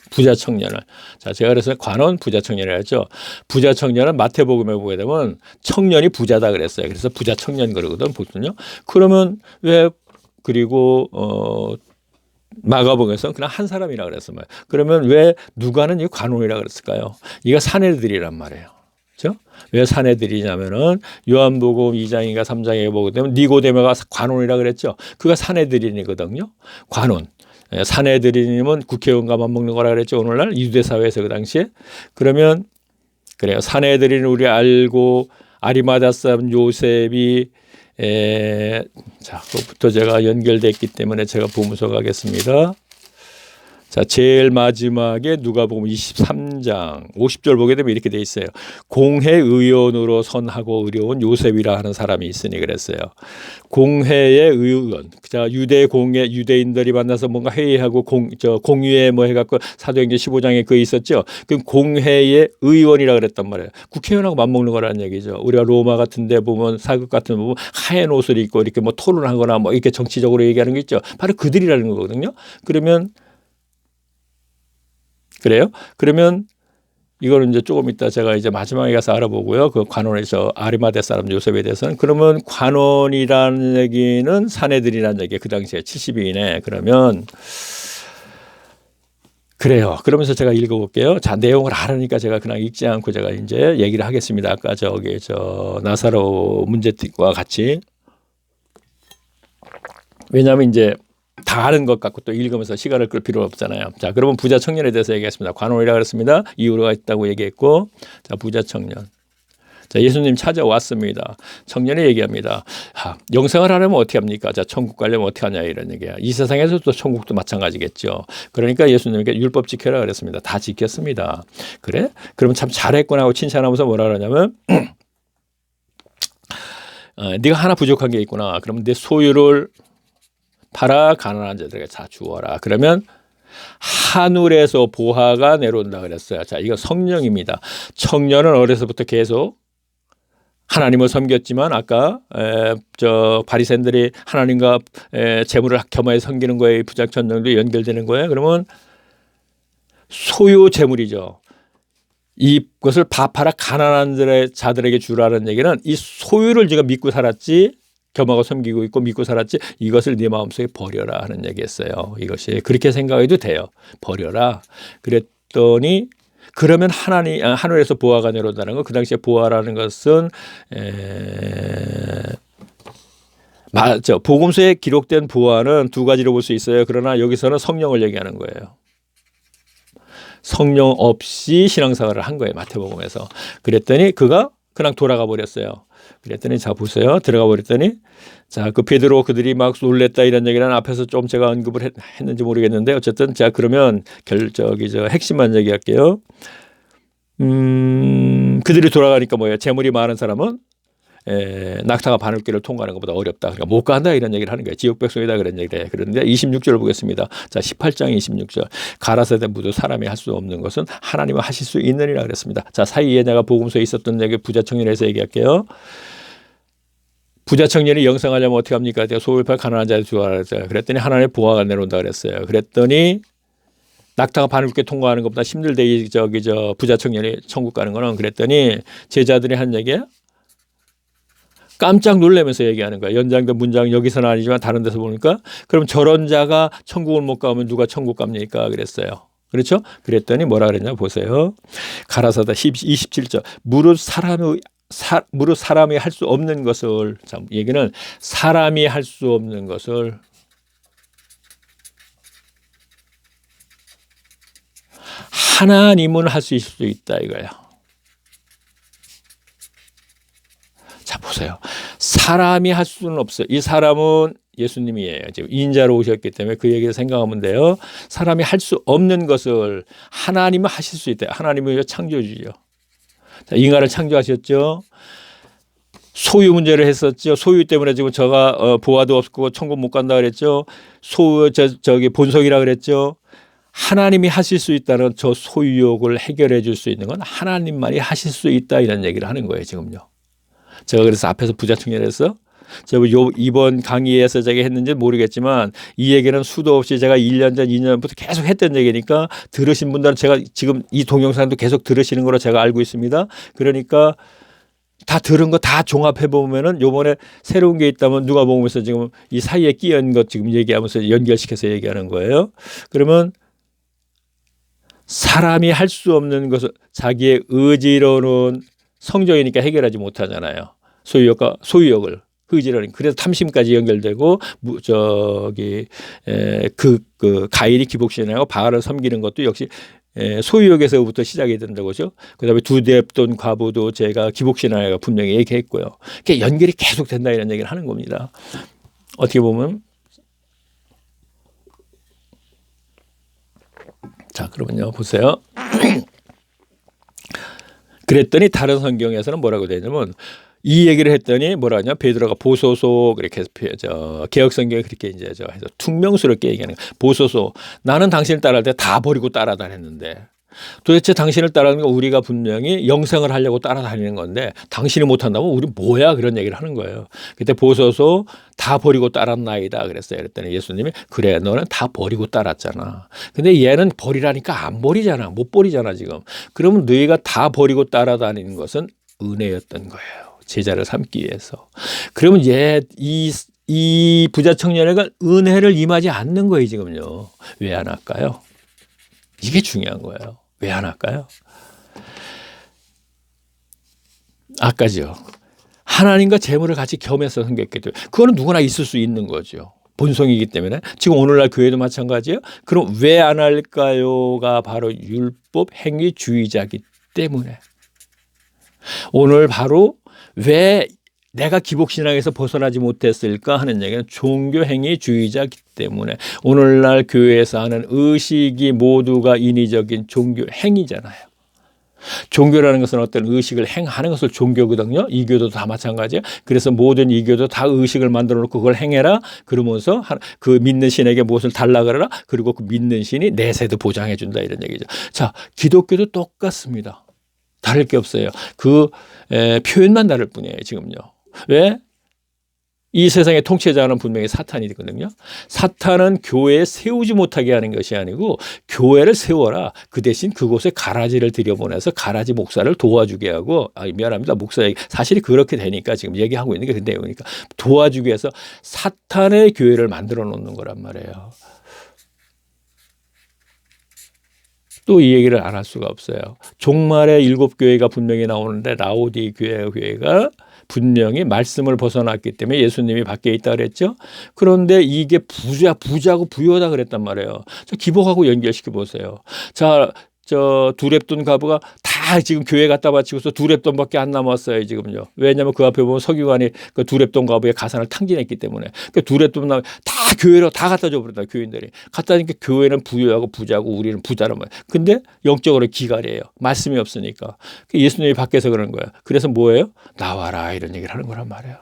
부자 청년을. 자, 제가 그래서 관원 부자 청년이라 했죠. 부자 청년은 마태복음에 보게 되면 청년이 부자다 그랬어요. 그래서 부자 청년 그러거든, 보통요. 그러면 왜 그리고 마가복음에서는 그냥 한 사람이라 그랬어요. 그러면 왜 누가는 이 관원이라 그랬을까요? 이가 사내들이란 말이에요. 그렇죠? 왜 사내들이냐면은 요한복음 2장인가 3장에 보게 되면 니고데모가 관원이라 그랬죠. 그가 사내들이거든요. 관원. 사내들이님은 국회의원과 맞먹는 거라 그랬죠. 오늘날 유대 사회에서 그 당시에. 그러면 그래요. 사내들이는 우리 알고 아리마다 사람 요셉이 자, 그것부터 제가 연결됐기 때문에 제가 보면서 가겠습니다. 자, 제일 마지막에 누가복음 23장 50절 보게 되면 이렇게 돼 있어요. 공회의원으로 선하고 의로운 요셉이라 하는 사람이 있으니 그랬어요. 공회의 의원. 자, 유대인들이 만나서 뭔가 회의하고 공유회 뭐 해갖고 사도행전 15장에 그게 있었죠. 그 공회의 의원이라 그랬단 말이에요. 국회의원하고 맞먹는 거라는 얘기죠. 우리가 로마 같은 데 보면 사극 같은 데 보면 하얀 옷을 입고 이렇게 뭐 토론하거나 뭐 이렇게 정치적으로 얘기하는 게 있죠. 바로 그들이라는 거거든요. 그러면 그래요? 그러면 이거는 이제 조금 이따 제가 이제 마지막에 가서 알아보고요. 그 관원에서 아리마대 사람 요셉에 대해서는 그러면 관원이라는 얘기는 사내들이라는 얘기 그 당시에 70인에 그러면 그래요. 그러면서 제가 읽어볼게요. 자, 내용을 알으니까 제가 그냥 읽지 않고 제가 이제 얘기를 하겠습니다. 아까 나사로 문제와 같이. 왜냐하면 이제 다 아는 것 같고 또 읽으면서 시간을 끌 필요가 없잖아요. 자, 그러면 부자 청년에 대해서 얘기했습니다. 관원이라고 그랬습니다. 이유가 있다고 얘기했고, 자, 부자 청년. 자, 예수님 찾아왔습니다. 청년이 얘기합니다. 영생을 하려면 어떻게 합니까? 자, 천국 가려면 어떻게 하냐 이런 얘기야. 이 세상에서도 천국도 마찬가지겠죠. 그러니까 예수님께 율법 지켜라 그랬습니다. 다 지켰습니다. 그래? 그러면 참 잘했구나 하고 칭찬하면서 뭐라 그러냐면 네가 하나 부족한 게 있구나. 그러면 내 소유를 팔아 가난한 자들에게 다 주어라. 그러면 하늘에서 보화가 내려온다 그랬어요. 자, 이거 성령입니다. 청년은 어려서부터 계속 하나님을 섬겼지만 아까 바리새인들이 하나님과 재물을 겸하여 섬기는 거에 부자 청년도 연결되는 거예요. 그러면 소유 재물이죠. 이것을 팔아 가난한 자들에게 주라는 얘기는 이 소유를 제가 믿고 살았지 겸하고 섬기고 있고 믿고 살았지 이것을 네 마음속에 버려라 하는 얘기였어요. 이것이 그렇게 생각해도 돼요. 버려라. 그랬더니 그러면 하늘에서 보화가 내려온다는 거. 그 당시에 보화라는 것은 맞죠. 복음서에 기록된 보화는 두 가지로 볼 수 있어요. 그러나 여기서는 성령을 얘기하는 거예요. 성령 없이 신앙생활을 한 거예요. 마태복음에서. 그랬더니 그가 그냥 돌아가 버렸어요. 그랬더니 자 보세요. 들어가 버렸더니 자 그 베드로 그들이 막 놀랬다 이런 얘기는 앞에서 좀 제가 언급을 했는지 모르겠는데 어쨌든 자 그러면 핵심만 얘기할게요. 그들이 돌아가니까 뭐예요? 재물이 많은 사람은 낙타가 바늘길을 통과하는 것보다 어렵다. 그러니까 못 간다 이런 얘기를 하는 거예요. 지옥 백성이다 그런 얘기를 해요. 그런데 26절을 보겠습니다. 자 18장 26절 가라사대 모두 사람이 할 수 없는 것은 하나님은 하실 수 있느니라 그랬습니다. 자 사이에 내가 복음서에 있었던 얘기 부자 청년에서 얘기할게요. 부자 청년이 영생하려면 어떻게 합니까? 소울팔 가난한 자를 주하라 그랬어요. 그랬더니 하나님의 보화가 내려온다 그랬어요. 그랬더니 낙타가 바늘길 통과하는 것보다 힘들대 부자 청년이 천국 가는 거는 그랬더니 제자들이 한 얘기야. 깜짝 놀라면서 얘기하는 거야. 연장된 문장 여기서는 아니지만 다른 데서 보니까 그럼 저런 자가 천국을 못 가면 누가 천국 갑니까? 그랬어요. 그렇죠? 그랬더니 뭐라 그랬냐 보세요. 가라사대 27절 무릇 사람이 할 수 없는 것을 자, 얘기는 사람이 할 수 없는 것을 하나님은 할 수 있을 수 있다 이거야. 자 보세요. 사람이 할 수는 없어요. 이 사람은 예수님이에요. 지금 인자로 오셨기 때문에 그 얘기를 생각하면 돼요. 사람이 할 수 없는 것을 하나님은 하실 수 있다. 하나님은 창조주죠. 자, 인간을 창조하셨죠. 소유 문제를 했었죠. 소유 때문에 지금 저가 보아도 없고 천국 못 간다 그랬죠. 본성이라 그랬죠. 하나님이 하실 수 있다는 저 소유욕을 해결해 줄 수 있는 건 하나님만이 하실 수 있다 이런 얘기를 하는 거예요 지금요. 제가 그래서 앞에서 부자 청년에서 제가 이번 강의에서 제가 했는지 모르겠지만 이 얘기는 수도 없이 제가 1년 전 2년 전부터 계속 했던 얘기니까 들으신 분들은 제가 지금 이 동영상도 계속 들으시는 거로 제가 알고 있습니다. 그러니까 다 들은 거 다 종합해 보면은 요번에 새로운 게 있다면 누가 보면서 지금 이 사이에 끼인 것 지금 얘기하면서 연결시켜서 얘기하는 거예요. 그러면 사람이 할 수 없는 것을 자기의 의지로는 성정이니까 해결하지 못하잖아요. 소유욕을 의지로는 그래서 탐심까지 연결되고 그 가인이 기복신하고 바알을 섬기는 것도 역시 소유욕에서부터 시작이 된다고 그죠. 그다음에 두뎁돈 과부도 제가 기복신하가 분명히 얘기했고요. 그게 연결이 계속 된다 이런 얘기를 하는 겁니다. 어떻게 보면 자 그러면요 보세요. 그랬더니 다른 성경에서는 뭐라고 되냐면 이 얘기를 했더니 뭐라 하냐 베드로가 보소서 그렇게 개혁 성경에 그렇게 이제 해서 퉁명스럽게 얘기하는 거예요. 보소서 나는 당신을 따라할 때 다 버리고 따라다녔는데 도대체 당신을 따라하는 거 우리가 분명히 영생을 하려고 따라다니는 건데 당신이 못한다면 우리 뭐야 그런 얘기를 하는 거예요. 그때 보소서 다 버리고 따랐나이다 그랬어요. 그랬더니 예수님이 그래 너는 다 버리고 따랐잖아. 근데 얘는 버리라니까 안 버리잖아. 못 버리잖아 지금. 그러면 너희가 다 버리고 따라다니는 것은 은혜였던 거예요. 제자를 삼기 위해서. 그러면 이 부자 청년에게 은혜를 임하지 않는 거예요 지금요. 왜 안 할까요? 이게 중요한 거예요. 왜 안 할까요? 아까죠. 하나님과 재물을 같이 겸해서 섬겼기 때문에 그거는 누구나 있을 수 있는 거죠. 본성이기 때문에 지금 오늘날 교회도 마찬가지예요. 그럼 왜 안 할까요가 바로 율법 행위주의자이기 때문에 오늘 바로 왜 내가 기복신앙에서 벗어나지 못했을까 하는 얘기는 종교행위주의자이기 때문에 오늘날 교회에서 하는 의식이 모두가 인위적인 종교행위잖아요. 종교라는 것은 어떤 의식을 행하는 것을 종교거든요. 이교도 다 마찬가지예요. 그래서 모든 이교도 다 의식을 만들어 놓고 그걸 행해라. 그러면서 그 믿는 신에게 무엇을 달라 그러라. 그리고 그 믿는 신이 내세도 보장해 준다 이런 얘기죠. 자, 기독교도 똑같습니다. 다를 게 없어요. 표현만 다를 뿐이에요 지금요. 왜? 이 세상의 통치자는 분명히 사탄이거든요. 사탄은 교회에 세우지 못하게 하는 것이 아니고 교회를 세워라. 그 대신 그곳에 가라지를 들여보내서 가라지 목사를 도와주게 하고 미안합니다. 목사 얘기 사실이 그렇게 되니까 지금 얘기하고 있는 게 그 내용이니까 도와주기 위해서 사탄의 교회를 만들어 놓는 거란 말이에요. 또 이 얘기를 안 할 수가 없어요. 종말의 7교회가 분명히 나오는데 라오디 교회가 분명히 말씀을 벗어났기 때문에 예수님이 밖에 있다 그랬죠. 그런데 이게 부자고 부유하다 그랬단 말이에요. 자, 기복하고 연결시켜 보세요. 자, 저 두렙돈 가부가 다 지금 교회 갖다 바치고서 두렙돈밖에 안 남았어요 지금요. 왜냐하면 그 앞에 보면 서기관이 그 두렙돈 가부의 가산을 탕진했기 때문에 그 두렙돈 다 교회로 다 갖다 줘버린다. 교인들이 갖다 주니까 교회는 부유하고 부자고 우리는 부자란 말이에요. 근데 영적으로 기갈이에요. 말씀이 없으니까. 예수님이 밖에서 그러는 거예요. 그래서 뭐예요? 나와라 이런 얘기를 하는 거란 말이에요.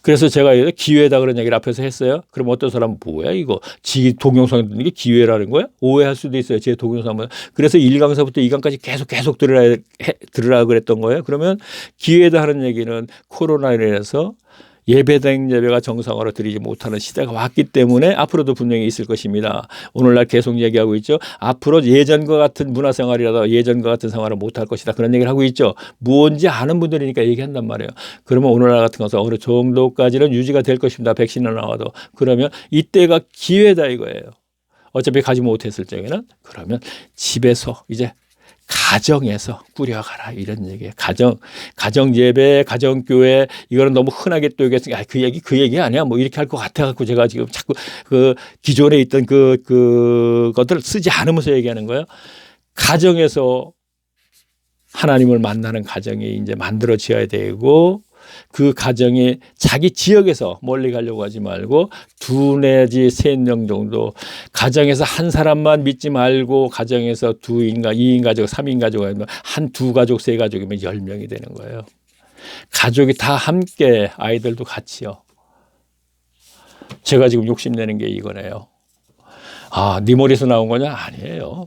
그래서 제가 기회다 그런 얘기를 앞에서 했어요. 그럼 어떤 사람은 뭐야 이거 지 동영상 듣는 게 기회라는 거야? 오해할 수도 있어요. 제 동영상은. 그래서 1강서부터 2강까지 계속 들으라 그랬던 거예요. 그러면 기회다 하는 얘기는 코로나로 인해서 예배당 예배가 정상화로 드리지 못하는 시대가 왔기 때문에 앞으로도 분명히 있을 것입니다. 오늘날 계속 얘기하고 있죠. 앞으로 예전과 같은 문화생활이라도 예전과 같은 생활을 못할 것이다. 그런 얘기를 하고 있죠. 뭔지 아는 분들이니까 얘기한단 말이에요. 그러면 오늘날 같은 것은 어느 정도까지는 유지가 될 것입니다. 백신이 나와도. 그러면 이때가 기회다 이거예요. 어차피 가지 못했을 적에는 그러면 집에서 이제 가정에서 꾸려가라 이런 얘기예요. 가정 예배, 가정 교회 이거는 너무 흔하게 또 얘기했으니까 그 얘기 아니야. 뭐 이렇게 할 것 같아 갖고 제가 지금 자꾸 그 기존에 있던 그것들을 쓰지 않으면서 얘기하는 거예요. 가정에서 하나님을 만나는 가정이 이제 만들어져야 되고 그 가정이 자기 지역에서 멀리 가려고 하지 말고 2 내지 3명 정도 가정에서 한 사람만 믿지 말고 가정에서 2인, 2인 가족, 3인 가족 하면 한 2 가족, 3 가족이면 10명이 되는 거예요. 가족이 다 함께 아이들도 같이요. 제가 지금 욕심내는 게 이거네요. 아, 네 머리에서 나온 거냐? 아니에요.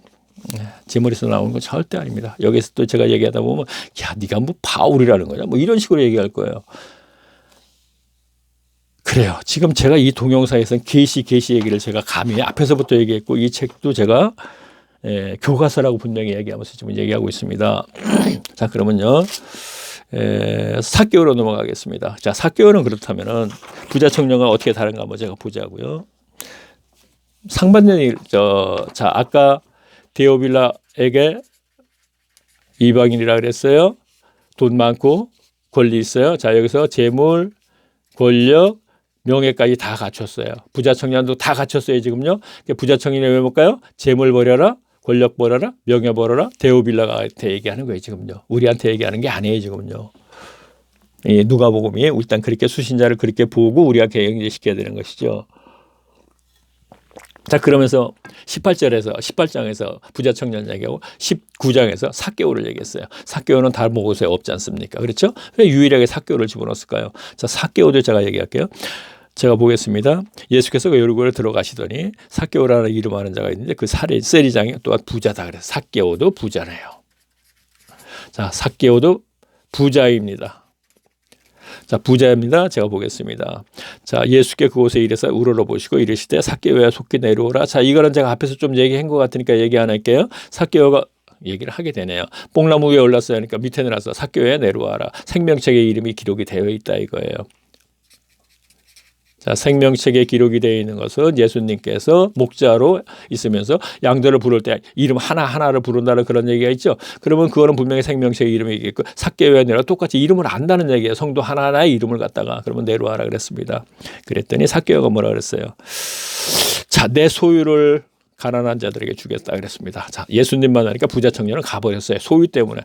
제 머리에서 나오는 건 절대 아닙니다. 여기서 또 제가 얘기하다 보면 야 네가 뭐 바울이라는 거냐 뭐 이런 식으로 얘기할 거예요. 그래요. 지금 제가 이 동영상에서는 계시 얘기를 제가 감히 앞에서부터 얘기했고 이 책도 제가 교과서라고 분명히 얘기하면서 지금 얘기하고 있습니다. 자 그러면요. 사개오로 넘어가겠습니다. 자 사개오는 그렇다면은 부자 청년과 어떻게 다른가 한번 제가 보자고요. 상반된 자 아까 데오빌라에게 이방인이라 그랬어요. 돈 많고 권리 있어요. 자 여기서 재물, 권력, 명예까지 다 갖췄어요. 부자 청년도 다 갖췄어요 지금요. 부자 청년이 왜 뭘까요? 재물 버려라, 권력 버려라, 명예 버려라. 데오빌라한테 얘기하는 거예요 지금요. 우리한테 얘기하는 게 아니에요 지금요. 누가복음이 일단 그렇게 수신자를 그렇게 보고 우리한테 연계시켜야 되는 것이죠. 자 그러면서 18장에서 부자 청년 얘기하고 19장에서 삭개오를 얘기했어요. 삭개오는 다른 곳에 없지 않습니까? 그렇죠? 왜 유일하게 삭개오를 집어넣었을까요? 자 삭개오도 제가 얘기할게요. 제가 보겠습니다. 예수께서 그 여리고에 들어가시더니 삭개오라는 이름하는 자가 있는데 그 세리장이 또한 부자다 그래서 삭개오도 부자네요. 자 삭개오도 부자입니다. 자 부자입니다. 제가 보겠습니다. 자 예수께 그곳에 이르사 우러러보시고 이르시되 삭개오야 속히 내려오라. 자 이거는 제가 앞에서 좀 얘기한 것 같으니까 얘기 안 할게요. 삭개오가 얘기를 하게 되네요. 뽕나무 위에 올랐어야 하니까 밑에 내려서 삭개오야 내려와라. 생명책에 이름이 기록이 되어 있다 이거예요. 자, 생명책에 기록이 되어 있는 것은 예수님께서 목자로 있으면서 양들을 부를 때 이름 하나하나를 부른다는 그런 얘기가 있죠. 그러면 그거는 분명히 생명책의 이름이겠고 삭개오야 내려와 똑같이 이름을 안다는 얘기예요. 성도 하나하나의 이름을 갖다가 그러면 내려와라 그랬습니다. 그랬더니 삭개오가 뭐라 그랬어요. 자, 내 소유를 가난한 자들에게 주겠다 그랬습니다. 자, 예수님만 하니까 부자 청년은 가버렸어요. 소유 때문에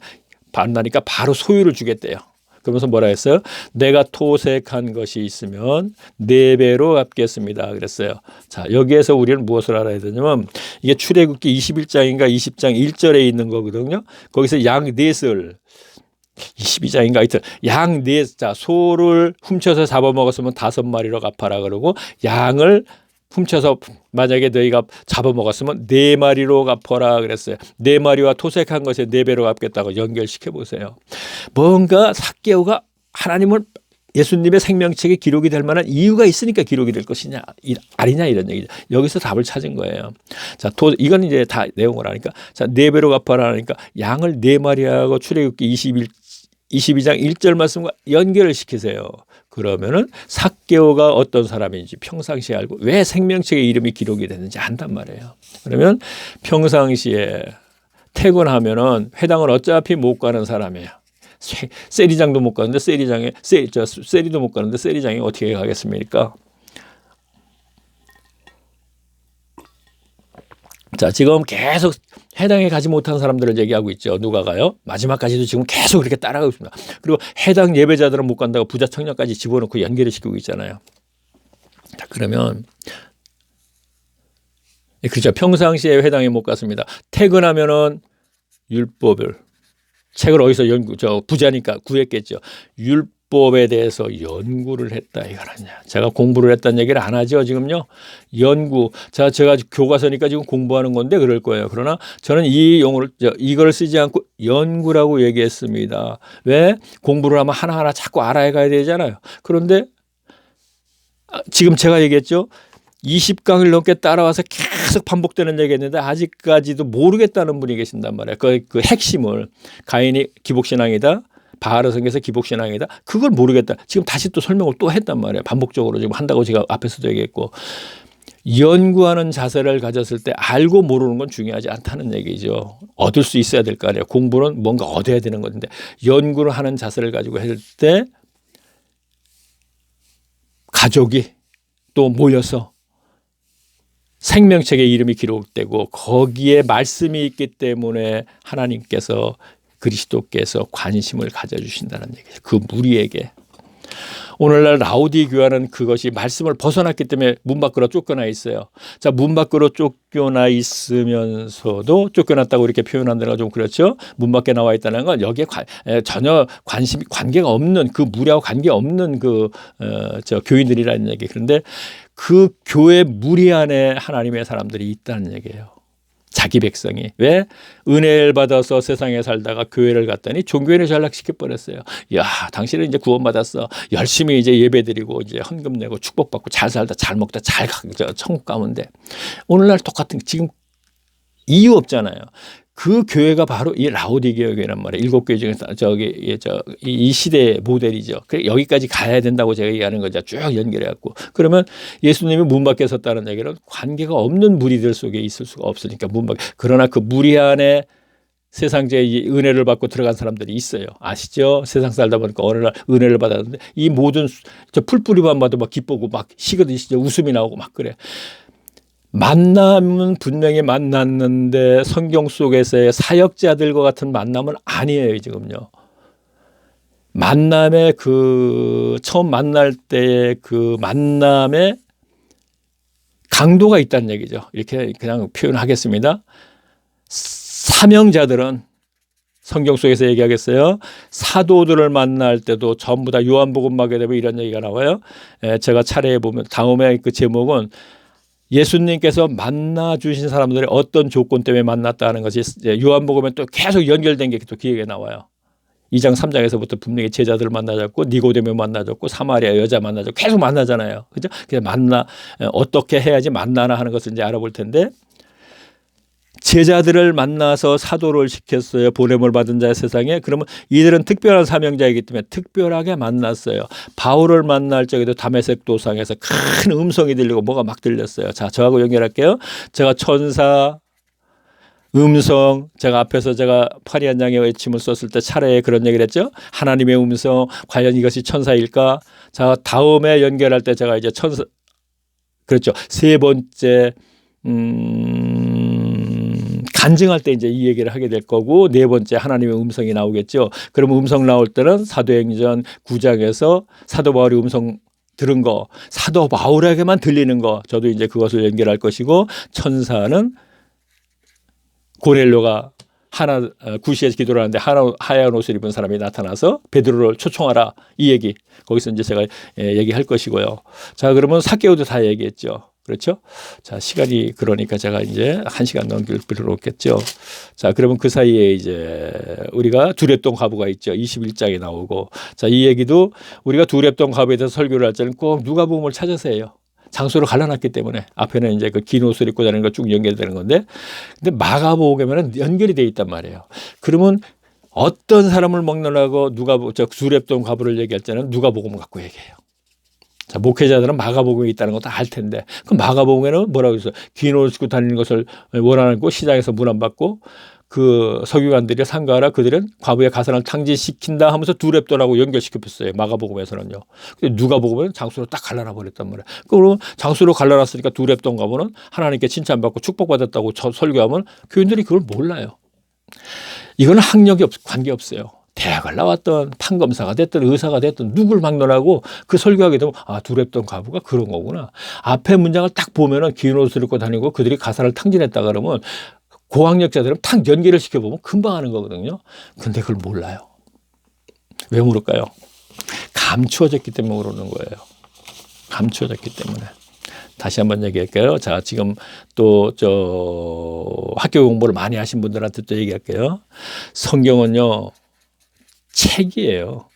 만나니까 바로 소유를 주겠대요. 그러면서 뭐라 했어요? 내가 토색한 것이 있으면 4배로 갚겠습니다. 그랬어요. 자, 여기에서 우리는 무엇을 알아야 되냐면 이게 출애굽기 21장인가 20장 1절에 있는 거거든요. 거기서 양 넷을 22장인가 하여튼 양 넷, 자, 소를 훔쳐서 잡아먹었으면 5마리로 갚아라 그러고 양을 훔쳐서 만약에 너희가 잡아먹었으면 4마리로 갚아라 그랬어요. 4마리와 토색한 것에 4배로 갚겠다고 연결시켜 보세요. 뭔가 삭개오가 하나님을 예수님의 생명책에 기록이 될 만한 이유가 있으니까 기록이 될 것이냐 아니냐 이런 얘기죠. 여기서 답을 찾은 거예요. 자, 이건 이제 다 내용을 하니까 자 4배로 갚아라 하니까 양을 4마리하고 출애굽기 22장 1절 말씀과 연결을 시키세요. 그러면은 삭개오가 어떤 사람인지 평상시에 알고 왜 생명책에 이름이 기록이 됐는지 안단 말이에요. 그러면 평상시에 퇴근하면은 회당을 어차피 못 가는 사람이에요. 세리장도 못 가는데 세리도 못 가는데 세리장이 어떻게 가겠습니까? 자, 지금 계속 해당에 가지 못한 사람들을 얘기하고 있죠. 누가가요? 마지막까지도 지금 계속 그렇게 따라가고 있습니다. 그리고 해당 예배자들은 못 간다고 부자 청년까지 집어넣고 연결을 시키고 있잖아요. 자, 그러면 그렇죠. 평상시에 회당에 못 갔습니다. 퇴근하면은 율법을 책을 어디서 부자니까 구했겠죠. 율법에 대해서 연구를 했다 이거라냐. 제가 공부를 했다는 얘기를 안 하죠. 지금요. 연구. 제가 교과서니까 지금 공부하는 건데 그럴 거예요. 그러나 저는 이 용어를 이걸 쓰지 않고 연구라고 얘기했습니다. 왜? 공부를 하면 하나하나 자꾸 알아야 가야 되잖아요. 그런데 지금 제가 얘기했죠. 20강을 넘게 따라와서 계속 반복되는 얘기했는데 아직까지도 모르겠다는 분이 계신단 말이에요. 그 핵심을 가인이 기복신앙이다. 바알을 섬겨서 기복신앙이다. 그걸 모르겠다. 지금 다시 또 설명을 또 했단 말이에요. 반복적으로 지금 한다고 제가 앞에서도 얘기했고. 연구하는 자세를 가졌을 때 알고 모르는 건 중요하지 않다는 얘기죠. 얻을 수 있어야 될 거 아니에요. 공부는 뭔가 얻어야 되는 건데 연구를 하는 자세를 가지고 할 때 가족이 또 모여서 생명책의 이름이 기록되고 거기에 말씀이 있기 때문에 하나님께서 그리스도께서 관심을 가져주신다는 얘기죠. 그 무리에게. 오늘날 라오디 교회는 그것이 말씀을 벗어났기 때문에 문 밖으로 쫓겨나 있어요. 자, 문 밖으로 쫓겨나 있으면서도 쫓겨났다고 이렇게 표현한다는 건 좀 그렇죠. 문 밖에 나와 있다는 건 여기에 전혀 관계가 없는 그 무리하고 관계없는 교인들이라는 얘기. 그런데 그 교회 무리 안에 하나님의 사람들이 있다는 얘기예요. 자기 백성이. 왜? 은혜를 받아서 세상에 살다가 교회를 갔더니 종교인을 전락시켜버렸어요. 야, 당신은 이제 구원받았어. 열심히 이제 예배드리고 이제 헌금 내고 축복받고 잘 살다 잘 먹다 잘 천국 가면 돼. 오늘날 똑같은 지금 이유 없잖아요. 그 교회가 바로 이 라오디게아 교회란 말이에요. 7교회 중에서 이 시대의 모델이죠. 여기까지 가야 된다고 제가 얘기하는 거죠. 쭉 연결해갖고. 그러면 예수님이 문 밖에 섰다는 얘기는 관계가 없는 무리들 속에 있을 수가 없으니까 문 밖에. 그러나 그 무리 안에 세상제의 은혜를 받고 들어간 사람들이 있어요. 아시죠? 세상 살다 보니까 어느 날 은혜를 받았는데 이 모든 풀뿌리만 봐도 막 기쁘고 막 시그듯이 웃음이 나오고 막 그래. 만남은 분명히 만났는데 성경 속에서의 사역자들과 같은 만남은 아니에요, 지금요. 만남의 처음 만날 때의 그 만남의 강도가 있다는 얘기죠. 이렇게 그냥 표현하겠습니다. 사명자들은 성경 속에서 얘기하겠어요. 사도들을 만날 때도 전부 다 요한복음 마게 되면 이런 얘기가 나와요. 제가 차례해 보면 다음에 그 제목은 예수님께서 만나 주신 사람들이 어떤 조건 때문에 만났다는 것이 요한복음에 또 계속 연결된 게 또 기억에 나와요. 2장 3장에서부터 분명히 제자들을 만나졌고 니고데모 만나졌고 사마리아 여자 만나졌고 계속 만나잖아요. 그죠? 그래서 어떻게 해야지 만나나 하는 것을 이제 알아볼 텐데 제자들을 만나서 사도를 시켰어요. 보냄을 받은 자의 세상에. 그러면 이들은 특별한 사명자이기 때문에 특별하게 만났어요. 바울을 만날 적에도 다메섹 도상에서 큰 음성이 들리고 뭐가 막 들렸어요. 자, 저하고 연결할게요. 제가 천사, 음성, 제가 앞에서 제가 파리 한 장의 외침을 썼을 때 차례에 그런 얘기를 했죠. 하나님의 음성, 과연 이것이 천사일까? 자, 다음에 연결할 때 제가 이제 그렇죠. 세 번째, 간증할 때 이제 이 얘기를 하게 될 거고 네 번째 하나님의 음성이 나오겠죠. 그러면 음성 나올 때는 사도행전 9장에서 사도 바울이 음성 들은 거, 사도 바울에게만 들리는 거, 저도 이제 그것을 연결할 것이고 천사는 고넬료가 구시에서 기도를 하는데 하얀 옷을 입은 사람이 나타나서 베드로를 초청하라 이 얘기 거기서 이제 제가 얘기할 것이고요. 자, 그러면 삭개오도 다 얘기했죠. 그렇죠? 자, 시간이 그러니까 제가 이제 1시간 넘길 필요는 없겠죠. 자, 그러면 그 사이에 이제 우리가 두렙동 과부가 있죠. 21장에 나오고. 자, 이 얘기도 우리가 두렙동 과부에 대해서 설교를 할 때는 꼭 누가복음을 찾아서 해요. 장소를 갈라놨기 때문에 앞에는 이제 그 긴 옷을 입고 다니는 거 쭉 연결되는 건데 근데 마가복음에는 연결이 돼 있단 말이에요. 그러면 어떤 사람을 먹느라고 두렙동 과부를 얘기할 때는 누가복음 갖고 얘기해요. 자, 목회자들은 마가복음에 있다는 것도 알 텐데 그럼 마가복음에는 뭐라고 했어요? 긴 옷을 입고 다니는 것을 원하고 시장에서 문 안 받고 그 서기관들이 상가하라 그들은 과부의 가산을 탕진시킨다 하면서 두렙돈하고 연결시켰어요. 마가복음에서는요. 근데 누가복음은 장수로 딱 갈라놔 버렸단 말이에요. 그러면 장수로 갈라놨으니까 두렙돈 가부는 하나님께 칭찬받고 축복받았다고 설교하면 교인들이 그걸 몰라요. 이거는 학력이 관계없어요. 대학을 나왔던 판검사가 됐든 의사가 됐든 누굴 막론하고 그 설교하게 되면 아, 두렙돈 과부가 그런 거구나. 앞에 문장을 딱 보면은 긴 옷을 입고 다니고 그들이 가사를 탕진했다 그러면 고학력자들은 탁 연계를 시켜보면 금방 하는 거거든요. 근데 그걸 몰라요. 왜 모를까요? 감추어졌기 때문에 모르는 거예요. 감추어졌기 때문에. 다시 한번 얘기할게요. 자, 지금 또 학교 공부를 많이 하신 분들한테 또 얘기할게요. 성경은요, 책이에요.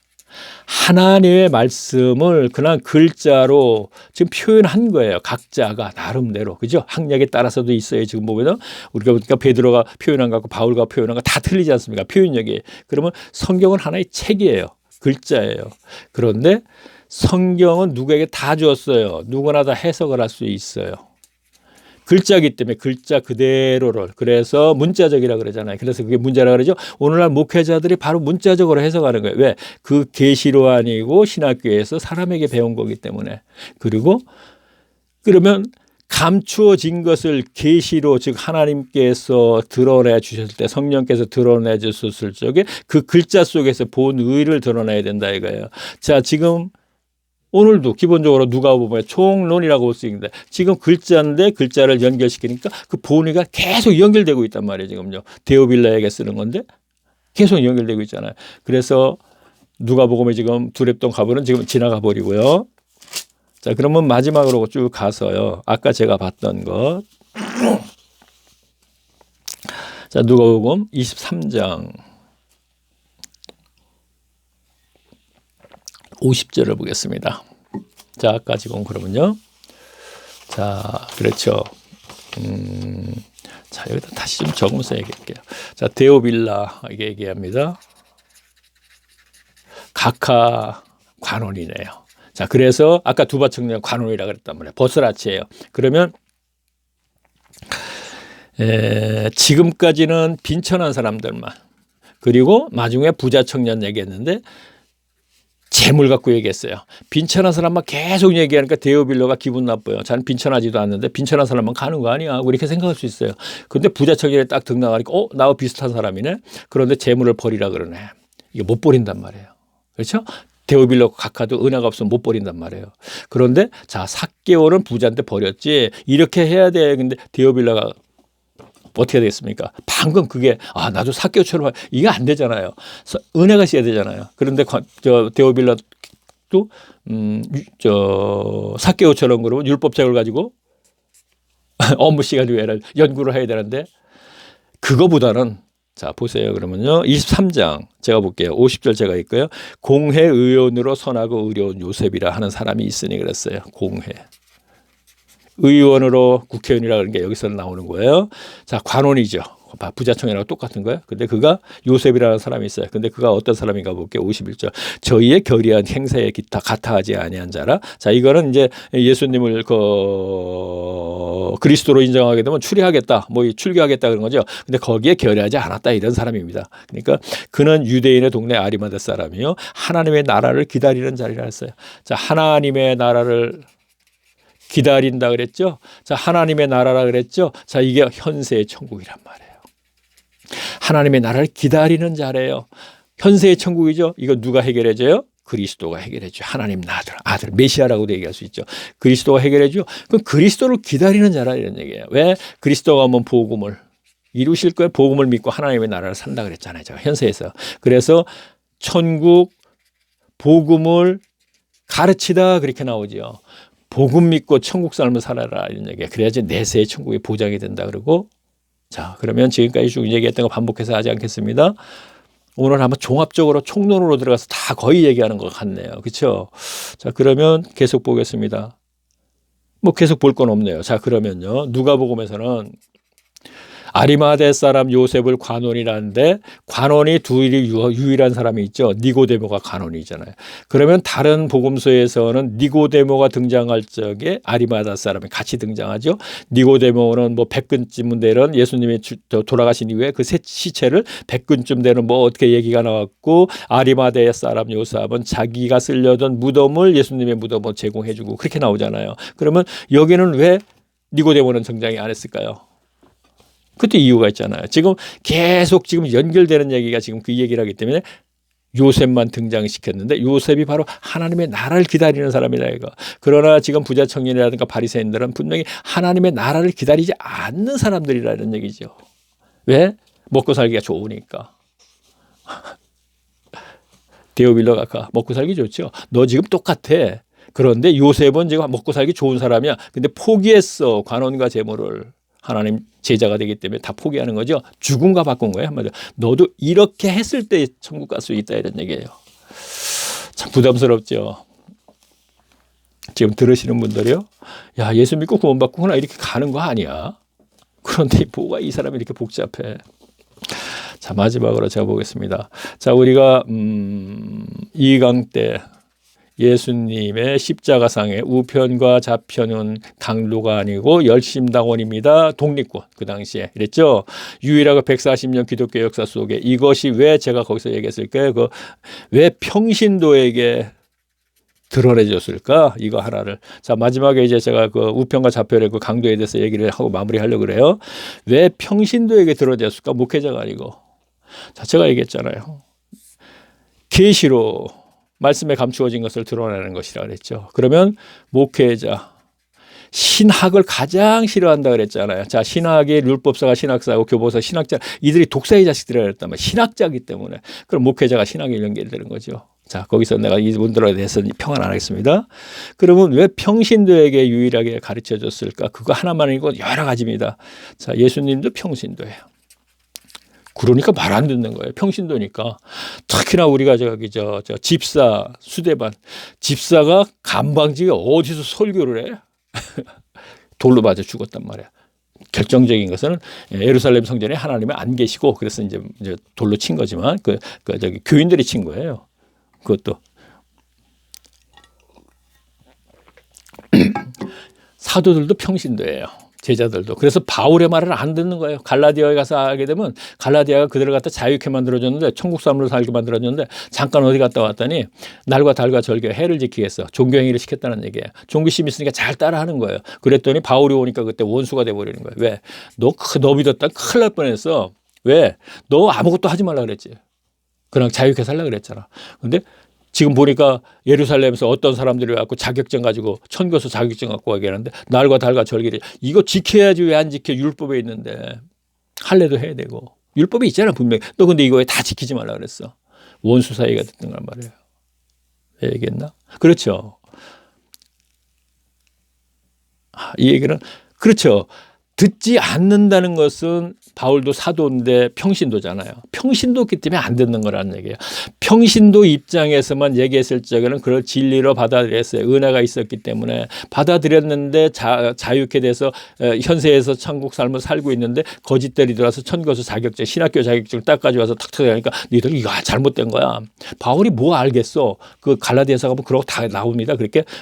하나님의 말씀을 그냥 글자로 지금 표현한 거예요. 각자가 나름대로. 그죠? 학력에 따라서도 있어요. 지금 보면 우리가 보니까 베드로가 표현한 거, 바울과 표현한 거 다 틀리지 않습니까? 표현력이. 그러면 성경은 하나의 책이에요. 글자예요. 그런데 성경은 누구에게 다 주었어요. 누구나 다 해석을 할 수 있어요. 글자이기 때문에 글자 그대로를. 그래서 문자적이라 그러잖아요. 그래서 그게 문자라 그러죠. 오늘날 목회자들이 바로 문자적으로 해석하는 거예요. 왜? 그 계시로 아니고 신학교에서 사람에게 배운 거기 때문에. 그리고 그러면 감추어진 것을 계시로 즉 하나님께서 드러내 주셨을 때 성령께서 드러내 주셨을 적에 그 글자 속에서 본 의를 드러내야 된다 이거예요. 자, 지금 오늘도 기본적으로 누가 보면 총론이라고 볼 수 있는데 지금 글자인데 글자를 연결시키니까 그 본의가 계속 연결되고 있단 말이에요. 지금요. 데오빌라에게 쓰는 건데 계속 연결되고 있잖아요. 그래서 누가복음에 지금 두렙돈 과부는 지금 지나가 버리고요. 자, 그러면 마지막으로 쭉 가서요. 아까 제가 봤던 것. 자, 누가복음 23장 50절을 보겠습니다. 자, 아까 지금 그러면요. 자, 그렇죠. 자, 여기다 다시 좀 적으면서 얘기할게요. 자, 데오빌라 이게 얘기합니다. 각하 관원이네요. 자, 그래서 아까 두바청년 관원이라고 그랬단 말이에요. 버스라치예요. 그러면 지금까지는 빈천한 사람들만 그리고 나중에 부자 청년 얘기했는데 재물 갖고 얘기했어요. 빈천한 사람만 계속 얘기하니까 데오빌로가 기분 나빠요. 자는 빈천하지도 않는데 빈천한 사람만 가는 거 아니야. 이렇게 생각할 수 있어요. 그런데 부자 청년이 딱 등장하니까 나와 비슷한 사람이네. 그런데 재물을 버리라 그러네. 이게 못 버린단 말이에요. 그렇죠? 데오빌로 각하도 은혜가 없으면 못 버린단 말이에요. 그런데 자, 삭개오는 부자한테 버렸지. 이렇게 해야 돼. 근데 데오빌로가 어떻게 되겠습니까? 방금 그게 나도 삭개오처럼 이게 안 되잖아요. 은혜가 있어야 되잖아요. 그런데 데오빌라도 삭개오처럼 그러면 율법책을 가지고 업무 시간 외에는 연구를 해야 되는데 그거보다는 자, 보세요. 그러면요. 23장 제가 볼게요. 50절 제가 있고요. 공회의원으로 선하고 의로운 요셉이라 하는 사람이 있으니 그랬어요. 공회. 의원으로 국회의원이라 그런 게 여기서 나오는 거예요. 자, 관원이죠. 부자청이랑 똑같은 거예요. 근데 그가 요셉이라는 사람이 있어요. 근데 그가 어떤 사람인가 볼게요. 51절. 저희의 결의한 행사에 기타 같아하지 아니한 자라. 자, 이거는 이제 예수님을 그리스도로 인정하게 되면 출애하겠다. 출교하겠다 그런 거죠. 근데 거기에 결의하지 않았다 이런 사람입니다. 그러니까 그는 유대인의 동네 아리마다 사람이요. 하나님의 나라를 기다리는 자리라 했어요. 자, 하나님의 나라를 기다린다 그랬죠. 자, 하나님의 나라라 그랬죠. 자, 이게 현세의 천국이란 말이에요. 하나님의 나라를 기다리는 자래요. 현세의 천국이죠. 이거 누가 해결해줘요? 그리스도가 해결해줘. 하나님 아들, 메시아라고도 얘기할 수 있죠. 그리스도가 해결해줘. 그럼 그리스도를 기다리는 자라 이런 얘기예요. 왜? 그리스도가 오면 복음을 이루실 거예요. 복음을 믿고 하나님의 나라를 산다 그랬잖아요. 제가 현세에서. 그래서 천국 복음을 가르치다 그렇게 나오죠. 복음 믿고 천국 삶을 살아라 이런 얘기야. 그래야지 내세의 천국이 보장이 된다 그러고. 자, 그러면 지금까지 쭉 얘기했던 거 반복해서 하지 않겠습니다. 오늘 한번 종합적으로 총론으로 들어가서 다 거의 얘기하는 것 같네요. 그렇죠? 자, 그러면 계속 보겠습니다. 계속 볼 건 없네요. 자, 그러면요. 누가복음에서는 아리마대 사람 요셉을 관원이라는데 관원이 둘이 유일한 사람이 있죠. 니고데모가 관원이잖아요. 그러면 다른 복음서에서는 니고데모가 등장할 적에 아리마대 사람이 같이 등장하죠. 니고데모는 뭐 100근쯤 되는 예수님이 돌아가신 이후에 그 시체를 100근쯤 되는 뭐 어떻게 얘기가 나왔고 아리마대 사람 요셉은 자기가 쓰려던 무덤을 예수님의 무덤을 제공해주고 그렇게 나오잖아요. 그러면 여기는 왜 니고데모는 등장이 안 했을까요? 그때 이유가 있잖아요. 지금 계속 지금 연결되는 얘기가 지금 그 얘기를 하기 때문에 요셉만 등장시켰는데 요셉이 바로 하나님의 나라를 기다리는 사람이다 이거. 그러나 지금 부자 청년이라든가 바리새인들은 분명히 하나님의 나라를 기다리지 않는 사람들이라는 얘기죠. 왜? 먹고 살기가 좋으니까. 데오빌러가 아까 먹고 살기 좋죠. 너 지금 똑같아. 그런데 요셉은 지금 먹고 살기 좋은 사람이야. 근데 포기했어. 관원과 재물을. 하나님 제자가 되기 때문에 다 포기하는 거죠. 죽음과 바꾼 거예요. 한마디로. 너도 이렇게 했을 때 천국 갈 수 있다 이런 얘기예요. 참 부담스럽죠. 지금 들으시는 분들이요. 야, 예수 믿고 구원받구나 이렇게 가는 거 아니야. 그런데 뭐가 이 사람이 이렇게 복잡해. 자, 마지막으로 제가 보겠습니다. 자, 우리가 2강 때 예수님의 십자가상의 우편과 좌편은 강도가 아니고 열심당원입니다. 독립군 그 당시에 이랬죠. 유일하게 140년 기독교 역사 속에 이것이 왜 제가 거기서 얘기했을까요? 왜 평신도에게 드러내졌을까? 이거 하나를. 자, 마지막에 이제 제가 그 우편과 좌편의 그 강도에 대해서 얘기를 하고 마무리하려고 그래요. 왜 평신도에게 드러내졌을까? 목회자가 아니고. 자, 제가 얘기했잖아요. 계시로 말씀에 감추어진 것을 드러내는 것이라 그랬죠. 그러면 목회자, 신학을 가장 싫어한다 그랬잖아요. 자, 신학의 율법사가 신학사고 교보사 신학자, 이들이 독사의 자식들이라 그랬단 말이에요. 신학자이기 때문에. 그럼 목회자가 신학에 연결되는 거죠. 자, 거기서 내가 이분들에 대해서 평을 안 하겠습니다. 그러면 왜 평신도에게 유일하게 가르쳐 줬을까? 그거 하나만 아니고 여러 가지입니다. 자, 예수님도 평신도예요. 그러니까 말 안 듣는 거예요. 평신도니까. 특히나 우리가 저 집사, 수대반. 집사가 감방지게 어디서 설교를 해? 돌로 맞아 죽었단 말이야. 결정적인 것은 예루살렘 성전에 하나님이 안 계시고 그래서 이제 돌로 친 거지만 저기 교인들이 친 거예요. 그것도. 사도들도 평신도예요. 제자들도. 그래서 바울의 말을 안 듣는 거예요. 갈라디아에 가서 하게 되면 갈라디아가 그들을 갖다 자유케 만들어줬는데 천국 사람으로 살게 만들어줬는데 잠깐 어디 갔다 왔더니 날과 달과 절개 해를 지키겠어. 종교행위를 시켰다는 얘기예요. 종교심 있으니까 잘 따라하는 거예요. 그랬더니 바울이 오니까 그때 원수가 돼버리는 거예요. 왜? 너 믿었다 큰일 날 뻔했어. 왜? 너 아무것도 하지 말라 그랬지. 그냥 자유케 살라 그랬잖아. 근데 지금 보니까 예루살렘에서 어떤 사람들이 와서 자격증 가지고 천교수 자격증 갖고 가게 하는데 날과 달과 절기를 이거 지켜야지 왜 안 지켜 율법에 있는데 할례도 해야 되고 율법에 있잖아 분명히. 너 근데 이거 왜 다 지키지 말라 그랬어. 원수 사이가 됐던 걸 말이에요. 왜 얘기했나? 그렇죠. 이 얘기는 그렇죠. 듣지 않는다는 것은 바울도 사도인데 평신도잖아요. 평신도기 때문에 안 듣는 거라는 얘기예요. 평신도 입장에서만 얘기했을 적에는 그걸 진리로 받아들였어요. 은혜가 있었기 때문에 받아들였는데 자유케 돼서 현세에서 천국 삶을 살고 있는데 거짓들이 들어와서 천거수 자격증, 신학교 자격증을 딱 가져와서 탁탁 하니까 너희들 이거 잘못된 거야. 바울이 뭐 알겠어. 그 갈라디아서 가면 그러고 다 나옵니다.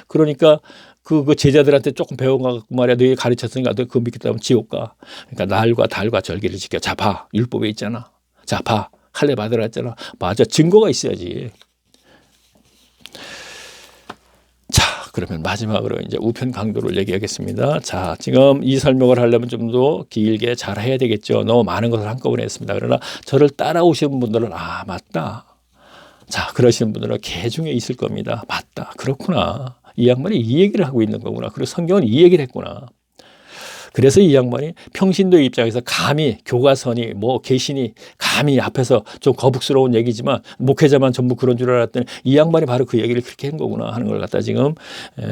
그러니까 그 제자들한테 조금 배워가고 말이야. 너희 가르쳤으니까 너 그거 믿겠다면 지옥 가. 그러니까 날과 달과 절기를 지켜. 자, 봐. 율법에 있잖아. 자, 봐. 할례 받으라 했잖아. 맞아. 증거가 있어야지. 자, 그러면 마지막으로 이제 우편 강도를 얘기하겠습니다. 자, 지금 이 설명을 하려면 좀 더 길게 잘 해야 되겠죠. 너무 많은 것을 한꺼번에 했습니다. 그러나 저를 따라오시는 분들은 아, 맞다. 자, 그러시는 분들은 개 중에 있을 겁니다. 맞다. 그렇구나. 이 양반이 이 얘기를 하고 있는 거구나. 그리고 성경은 이 얘기를 했구나. 그래서 이 양반이 평신도 입장에서 감히 교과서니 뭐 계시니 감히 앞에서 좀 거북스러운 얘기지만 목회자만 전부 그런 줄 알았더니 이 양반이 바로 그 얘기를 그렇게 한 거구나 하는 걸 갖다 지금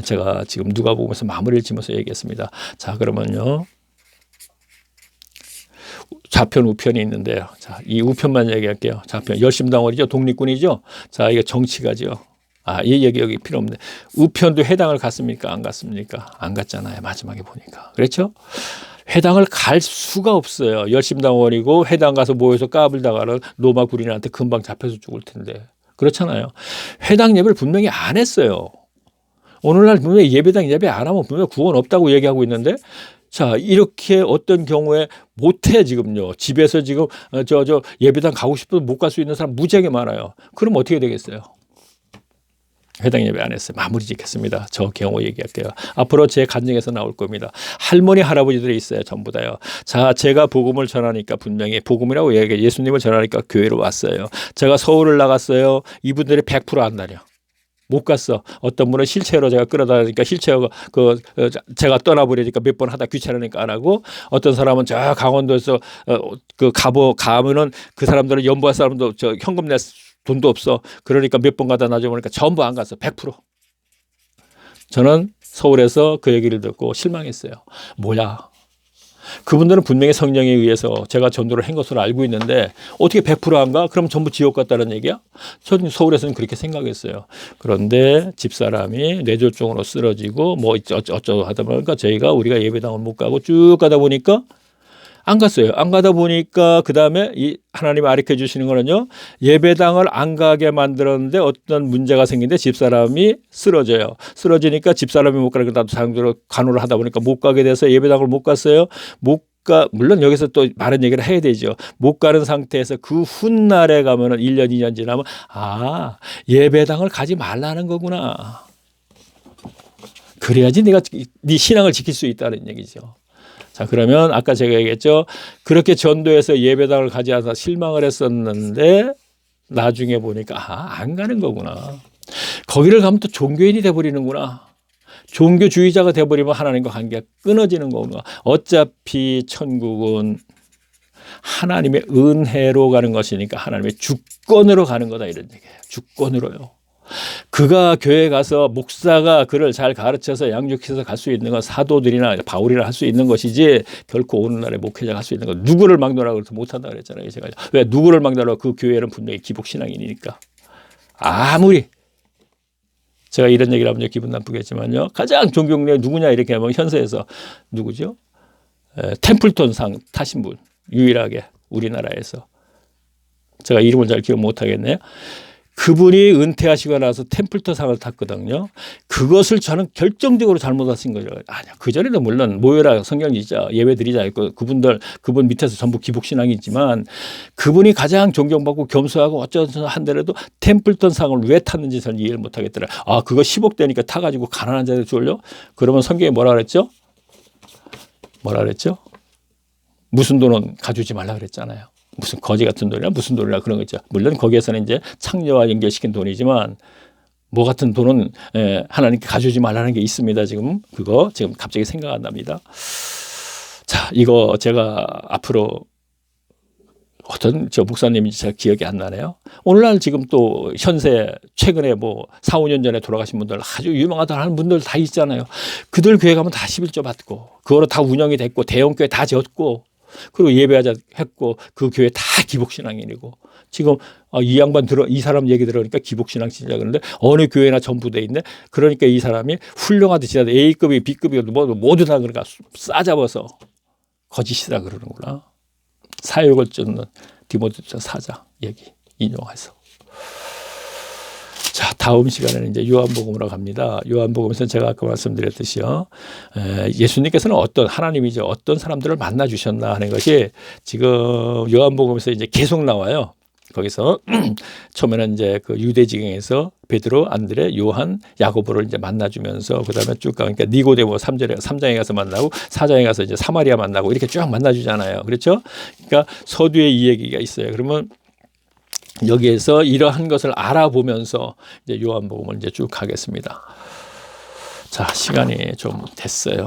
제가 지금 누가복음에서 마무리를 지면서 얘기했습니다. 자, 그러면요. 좌편 우편이 있는데요. 자, 이 우편만 얘기할게요. 좌편 열심당원이죠. 독립군이죠. 자, 이게 정치가죠. 아, 이 얘기 여기 필요 없네. 우편도 회당을 갔습니까? 안 갔습니까? 안 갔잖아요. 마지막에 보니까. 그렇죠? 회당을 갈 수가 없어요. 열심당원이고 회당 가서 모여서 까불다가는 노마 구린한테 금방 잡혀서 죽을 텐데. 그렇잖아요. 회당 예배를 분명히 안 했어요. 오늘날 분명히 예배당 예배 안 하면 분명히 구원 없다고 얘기하고 있는데, 자, 이렇게 어떤 경우에 못해 지금요. 집에서 지금 저 예배당 가고 싶어도 못 갈 수 있는 사람 무지하게 많아요. 그럼 어떻게 되겠어요? 회당 예배 안 했어요. 마무리 짓겠습니다. 저 경우 얘기할게요. 앞으로 제 간증에서 나올 겁니다. 할머니, 할아버지들이 있어요. 전부 다요. 자, 제가 복음을 전하니까 분명히 복음이라고 얘기해. 예수님을 전하니까 교회로 왔어요. 제가 서울을 나갔어요. 이분들이 100% 안 다녀. 못 갔어. 어떤 분은 휠체어로 제가 끌어다니니까 휠체어가 제가 떠나버리니까 몇 번 하다 귀찮으니까 안 하고, 어떤 사람은 저 강원도에서 가면은 그 사람들은 연부할 사람도 저 현금 낼 돈도 없어. 그러니까 몇 번 가다 나중에 보니까 전부 안 갔어. 100%. 저는 서울에서 그 얘기를 듣고 실망했어요. 뭐야? 그분들은 분명히 성령에 의해서 제가 전도를 한 것으로 알고 있는데 어떻게 100%안 가? 그럼 전부 지옥 갔다는 얘기야? 저는 서울에서는 그렇게 생각했어요. 그런데 집사람이 뇌졸중으로 쓰러지고 뭐 어쩌고 하다 보니까 우리가 예배당을 못 가고 쭉 가다 보니까 안 갔어요. 안 가다 보니까 그 다음에 이 하나님이 가르쳐 주시는 거는요, 예배당을 안 가게 만들었는데 어떤 문제가 생긴데 집사람이 쓰러져요. 쓰러지니까 집사람이 못 가니까 나도 사람들을 간호를 하다 보니까 못 가게 돼서 예배당을 못 갔어요. 물론 여기서 또 많은 얘기를 해야 되죠. 못 가는 상태에서 그 훗날에 가면은 1년, 2년 지나면, 아, 예배당을 가지 말라는 거구나. 그래야지 네가 네 신앙을 지킬 수 있다는 얘기죠. 자, 그러면 아까 제가 얘기했죠. 그렇게 전도해서 예배당을 가지 않아서 실망을 했었는데 나중에 보니까 안 가는 거구나. 거기를 가면 또 종교인이 돼버리는구나. 종교주의자가 돼버리면 하나님과 관계가 끊어지는 거구나. 어차피 천국은 하나님의 은혜로 가는 것이니까 하나님의 주권으로 가는 거다, 이런 얘기예요. 주권으로요. 그가 교회 가서 목사가 그를 잘 가르쳐서 양육해서 갈 수 있는 건 사도들이나 바울이나 할 수 있는 것이지, 결코 오늘날의 목회자가 할 수 있는 건 누구를 막노라고 해서 못한다 그랬잖아요. 제가 왜 누구를 막노라고? 그 교회는 분명히 기복신앙인이니까. 아무리 제가 이런 얘기를 하면 기분 나쁘겠지만요, 가장 존경력 누구냐 이렇게 하면 현세에서 누구죠? 템플턴 상 타신 분, 유일하게 우리나라에서. 제가 이름을 잘 기억 못하겠네요. 그분이 은퇴하시고 나서 템플턴 상을 탔거든요. 그것을 저는 결정적으로 잘못하신 거죠. 아니야, 그전에도 물론 모여라, 성경 읽자, 예배 드리자 있고, 그분 밑에서 전부 기복신앙이지만 그분이 가장 존경받고 겸손하고 어쩌서 한데라도 템플턴 상을 왜 탔는지 저는 이해를 못하겠더라. 아, 그거 10억 되니까 타가지고 가난한 자들 줄려? 그러면 성경에 뭐라 그랬죠? 무슨 돈은 가져오지 말라 그랬잖아요. 무슨 거지 같은 돈이나 무슨 돈이나 그런 거 있죠. 물론 거기에서는 이제 창녀와 연결시킨 돈이지만 뭐 같은 돈은 하나님께 가져오지 말라는 게 있습니다. 지금 갑자기 생각 안 납니다. 자, 이거 제가 앞으로 어떤 저 목사님인지 제가 기억이 안 나네요. 오늘날 지금 또 현세 최근에 뭐 4, 5년 전에 돌아가신 분들, 아주 유명하다 하는 분들 다 있잖아요. 그들 교회 가면 다 11조 받고 그거로 다 운영이 됐고 대형교회 다 졌고 그리고 예배하자 했고 그 교회 다 기복신앙인이고, 지금 이 사람 얘기 들으니까 기복신앙 진짜 그러는데 어느 교회나 전부 돼 있네. 그러니까 이 사람이 훌륭하듯이 A급이 B급이 모두 다 그러니까 싸잡아서 거짓이다 그러는구나. 사역을 쫓는 디모데후서 4장 얘기 인용해서. 자, 다음 시간에는 이제 요한복음으로 갑니다. 요한복음에서는 제가 아까 말씀드렸듯이요, 예수님께서는 하나님이죠. 어떤 사람들을 만나 주셨나 하는 것이 지금 요한복음에서 이제 계속 나와요. 거기서 처음에는 이제 그 유대지경에서 베드로, 안드레, 요한, 야고보를 이제 만나주면서 그 다음에 쭉 가니까 니고데모 3장에 가서 만나고 4장에 가서 이제 사마리아 만나고 이렇게 쭉 만나주잖아요. 그렇죠? 그러니까 서두에 이 얘기가 있어요. 그러면 여기에서 이러한 것을 알아보면서 이제 요한복음을 이제 쭉 가겠습니다. 자, 시간이 좀 됐어요.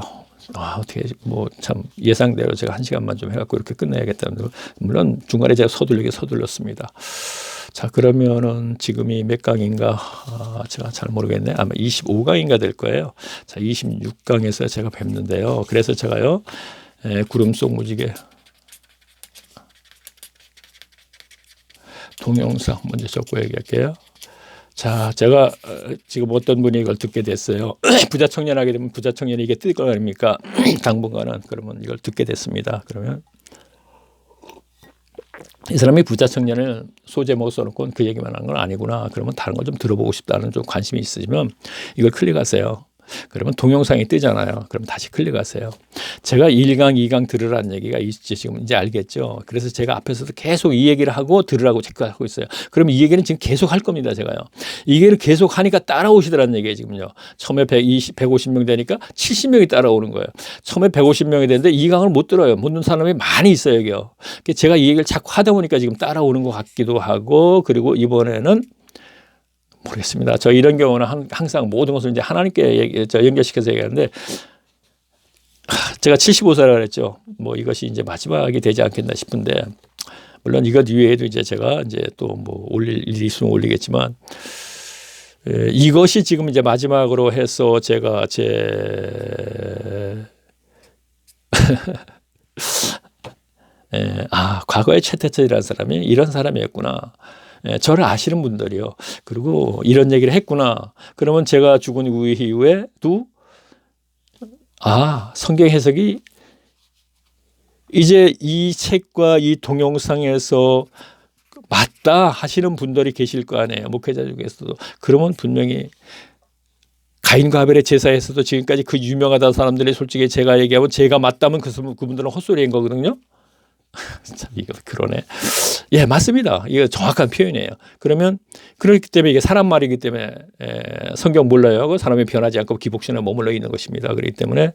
어떻게 뭐 참 예상대로 제가 1시간만 좀 해갖고 이렇게 끝내야겠다는, 물론 중간에 제가 서둘렀습니다. 자, 그러면은 지금이 몇 강인가? 제가 잘 모르겠네. 아마 25강인가 될 거예요. 자, 26강에서 제가 뵙는데요. 그래서 제가요, 구름 속 무지개 동영상 먼저 적고 얘기할게요. 자, 제가 지금 어떤 분이 이걸 듣게 됐어요. 부자 청년 하게 되면 부자 청년이 이게 뜰 거 아닙니까? 당분간은. 그러면 이걸 듣게 됐습니다. 그러면 이 사람이 부자 청년을 소제목 써놓고 그 얘기만 한 건 아니구나. 그러면 다른 걸 좀 들어보고 싶다는 좀 관심이 있으시면 이걸 클릭하세요. 그러면 동영상이 뜨잖아요. 그럼 다시 클릭하세요. 제가 1강, 2강 들으라는 얘기가 있지 지금 이제 알겠죠. 그래서 제가 앞에서도 계속 이 얘기를 하고 들으라고 체크하고 있어요. 그럼 이 얘기는 지금 계속 할 겁니다. 제가요. 이 얘기를 계속 하니까 따라오시더라는 얘기예요. 지금요. 처음에 150명 되니까 70명이 따라오는 거예요. 처음에 150명이 되는데 2강을 못 들어요. 못 듣는 사람이 많이 있어요. 여기요. 제가 이 얘기를 자꾸 하다 보니까 지금 따라오는 것 같기도 하고 그리고 이번에는 모르겠습니다. 저 이런 경우는 항상 모든 것을 이제 하나님께 연결시켜서 얘기하는데 제가 75세라 그랬죠. 뭐 이것이 이제 마지막이 되지 않겠나 싶은데 물론 이것 이외에도 이제 제가 이제 또 뭐 올릴 일이 있으면 올리겠지만 이것이 지금 이제 마지막으로 해서 제가 과거에 최태철이라는 사람이 이런 사람이었구나. 저를 아시는 분들이요. 그리고 이런 얘기를 했구나. 그러면 제가 죽은 이후에도 성경 해석이 이제 이 책과 이 동영상에서 맞다 하시는 분들이 계실 거 아니에요. 목회자 중에서도. 그러면 분명히 가인과 아벨의 제사에서도 지금까지 그 유명하다는 사람들이 솔직히 제가 얘기하면 제가 맞다면 그분들은 헛소리인 거거든요. 참 이거 그러네. 예, 맞습니다. 이거 정확한 표현이에요. 그러면 그렇기 때문에 이게 사람 말이기 때문에 성경 몰라요 하고 사람이 변하지 않고 기복신에 머물러 있는 것입니다. 그렇기 때문에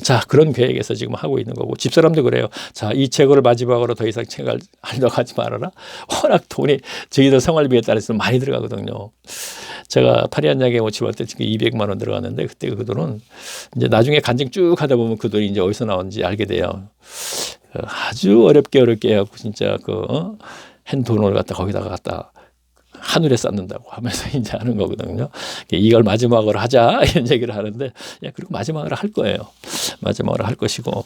자 그런 계획에서 지금 하고 있는 거고 집사람도 그래요. 자, 이 책을 마지막으로 더 이상 책을 하려고 하지 말아라. 워낙 돈이 저희들 생활비에 따라서 많이 들어가거든요. 제가 파리한약에 모집할 때 지금 200만 원 들어갔는데 그때 그 돈은 이제 나중에 간증 쭉 하다 보면 그 돈이 이제 어디서 나오는지 알게 돼요. 아주 어렵게 해갖고 진짜 한 돈을 거기다가 하늘에 쌓는다고 하면서 이제 하는 거거든요. 이걸 마지막으로 하자 이런 얘기를 하는데 그리고 마지막으로 할 거예요. 마지막으로 할 것이고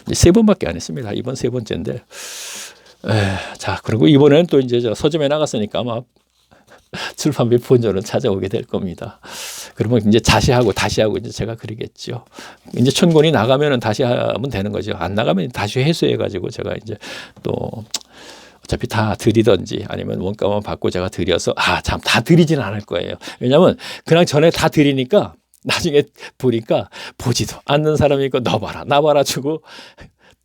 이제 3번밖에 안 했습니다. 이번 3번째인데 자 그리고 이번에는 또 이제 저 서점에 나갔으니까 아마 출판비 본전은 찾아오게 될 겁니다. 그러면 이제 다시 하고 이제 제가 그리겠죠. 이제 천권이 나가면은 다시 하면 되는 거죠. 안 나가면 다시 회수해가지고 제가 이제 또 어차피 다 드리든지 아니면 원가만 받고 제가 드려서 참 다 드리지는 않을 거예요. 왜냐하면 그냥 전에 다 드리니까 나중에 보니까 보지도 않는 사람이 있고 너 봐라 나 봐라 주고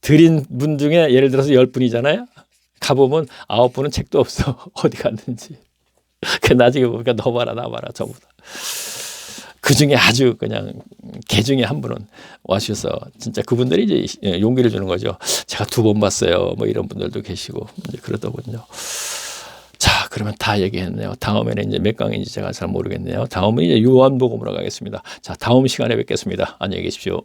드린 분 중에 예를 들어서 10분이잖아요. 가보면 9분은 책도 없어. 어디 갔는지. 나중에 보니까 너 봐라 나 봐라 저보다. 그 중에 아주 그냥 개 중에 한 분은 와주셔서 진짜 그분들이 이제 용기를 주는 거죠. 제가 2번 봤어요. 뭐 이런 분들도 계시고 이제 그러더군요. 자, 그러면 다 얘기했네요. 다음에는 이제 몇 강인지 제가 잘 모르겠네요. 다음은 이제 요한복음으로 가겠습니다. 자, 다음 시간에 뵙겠습니다. 안녕히 계십시오.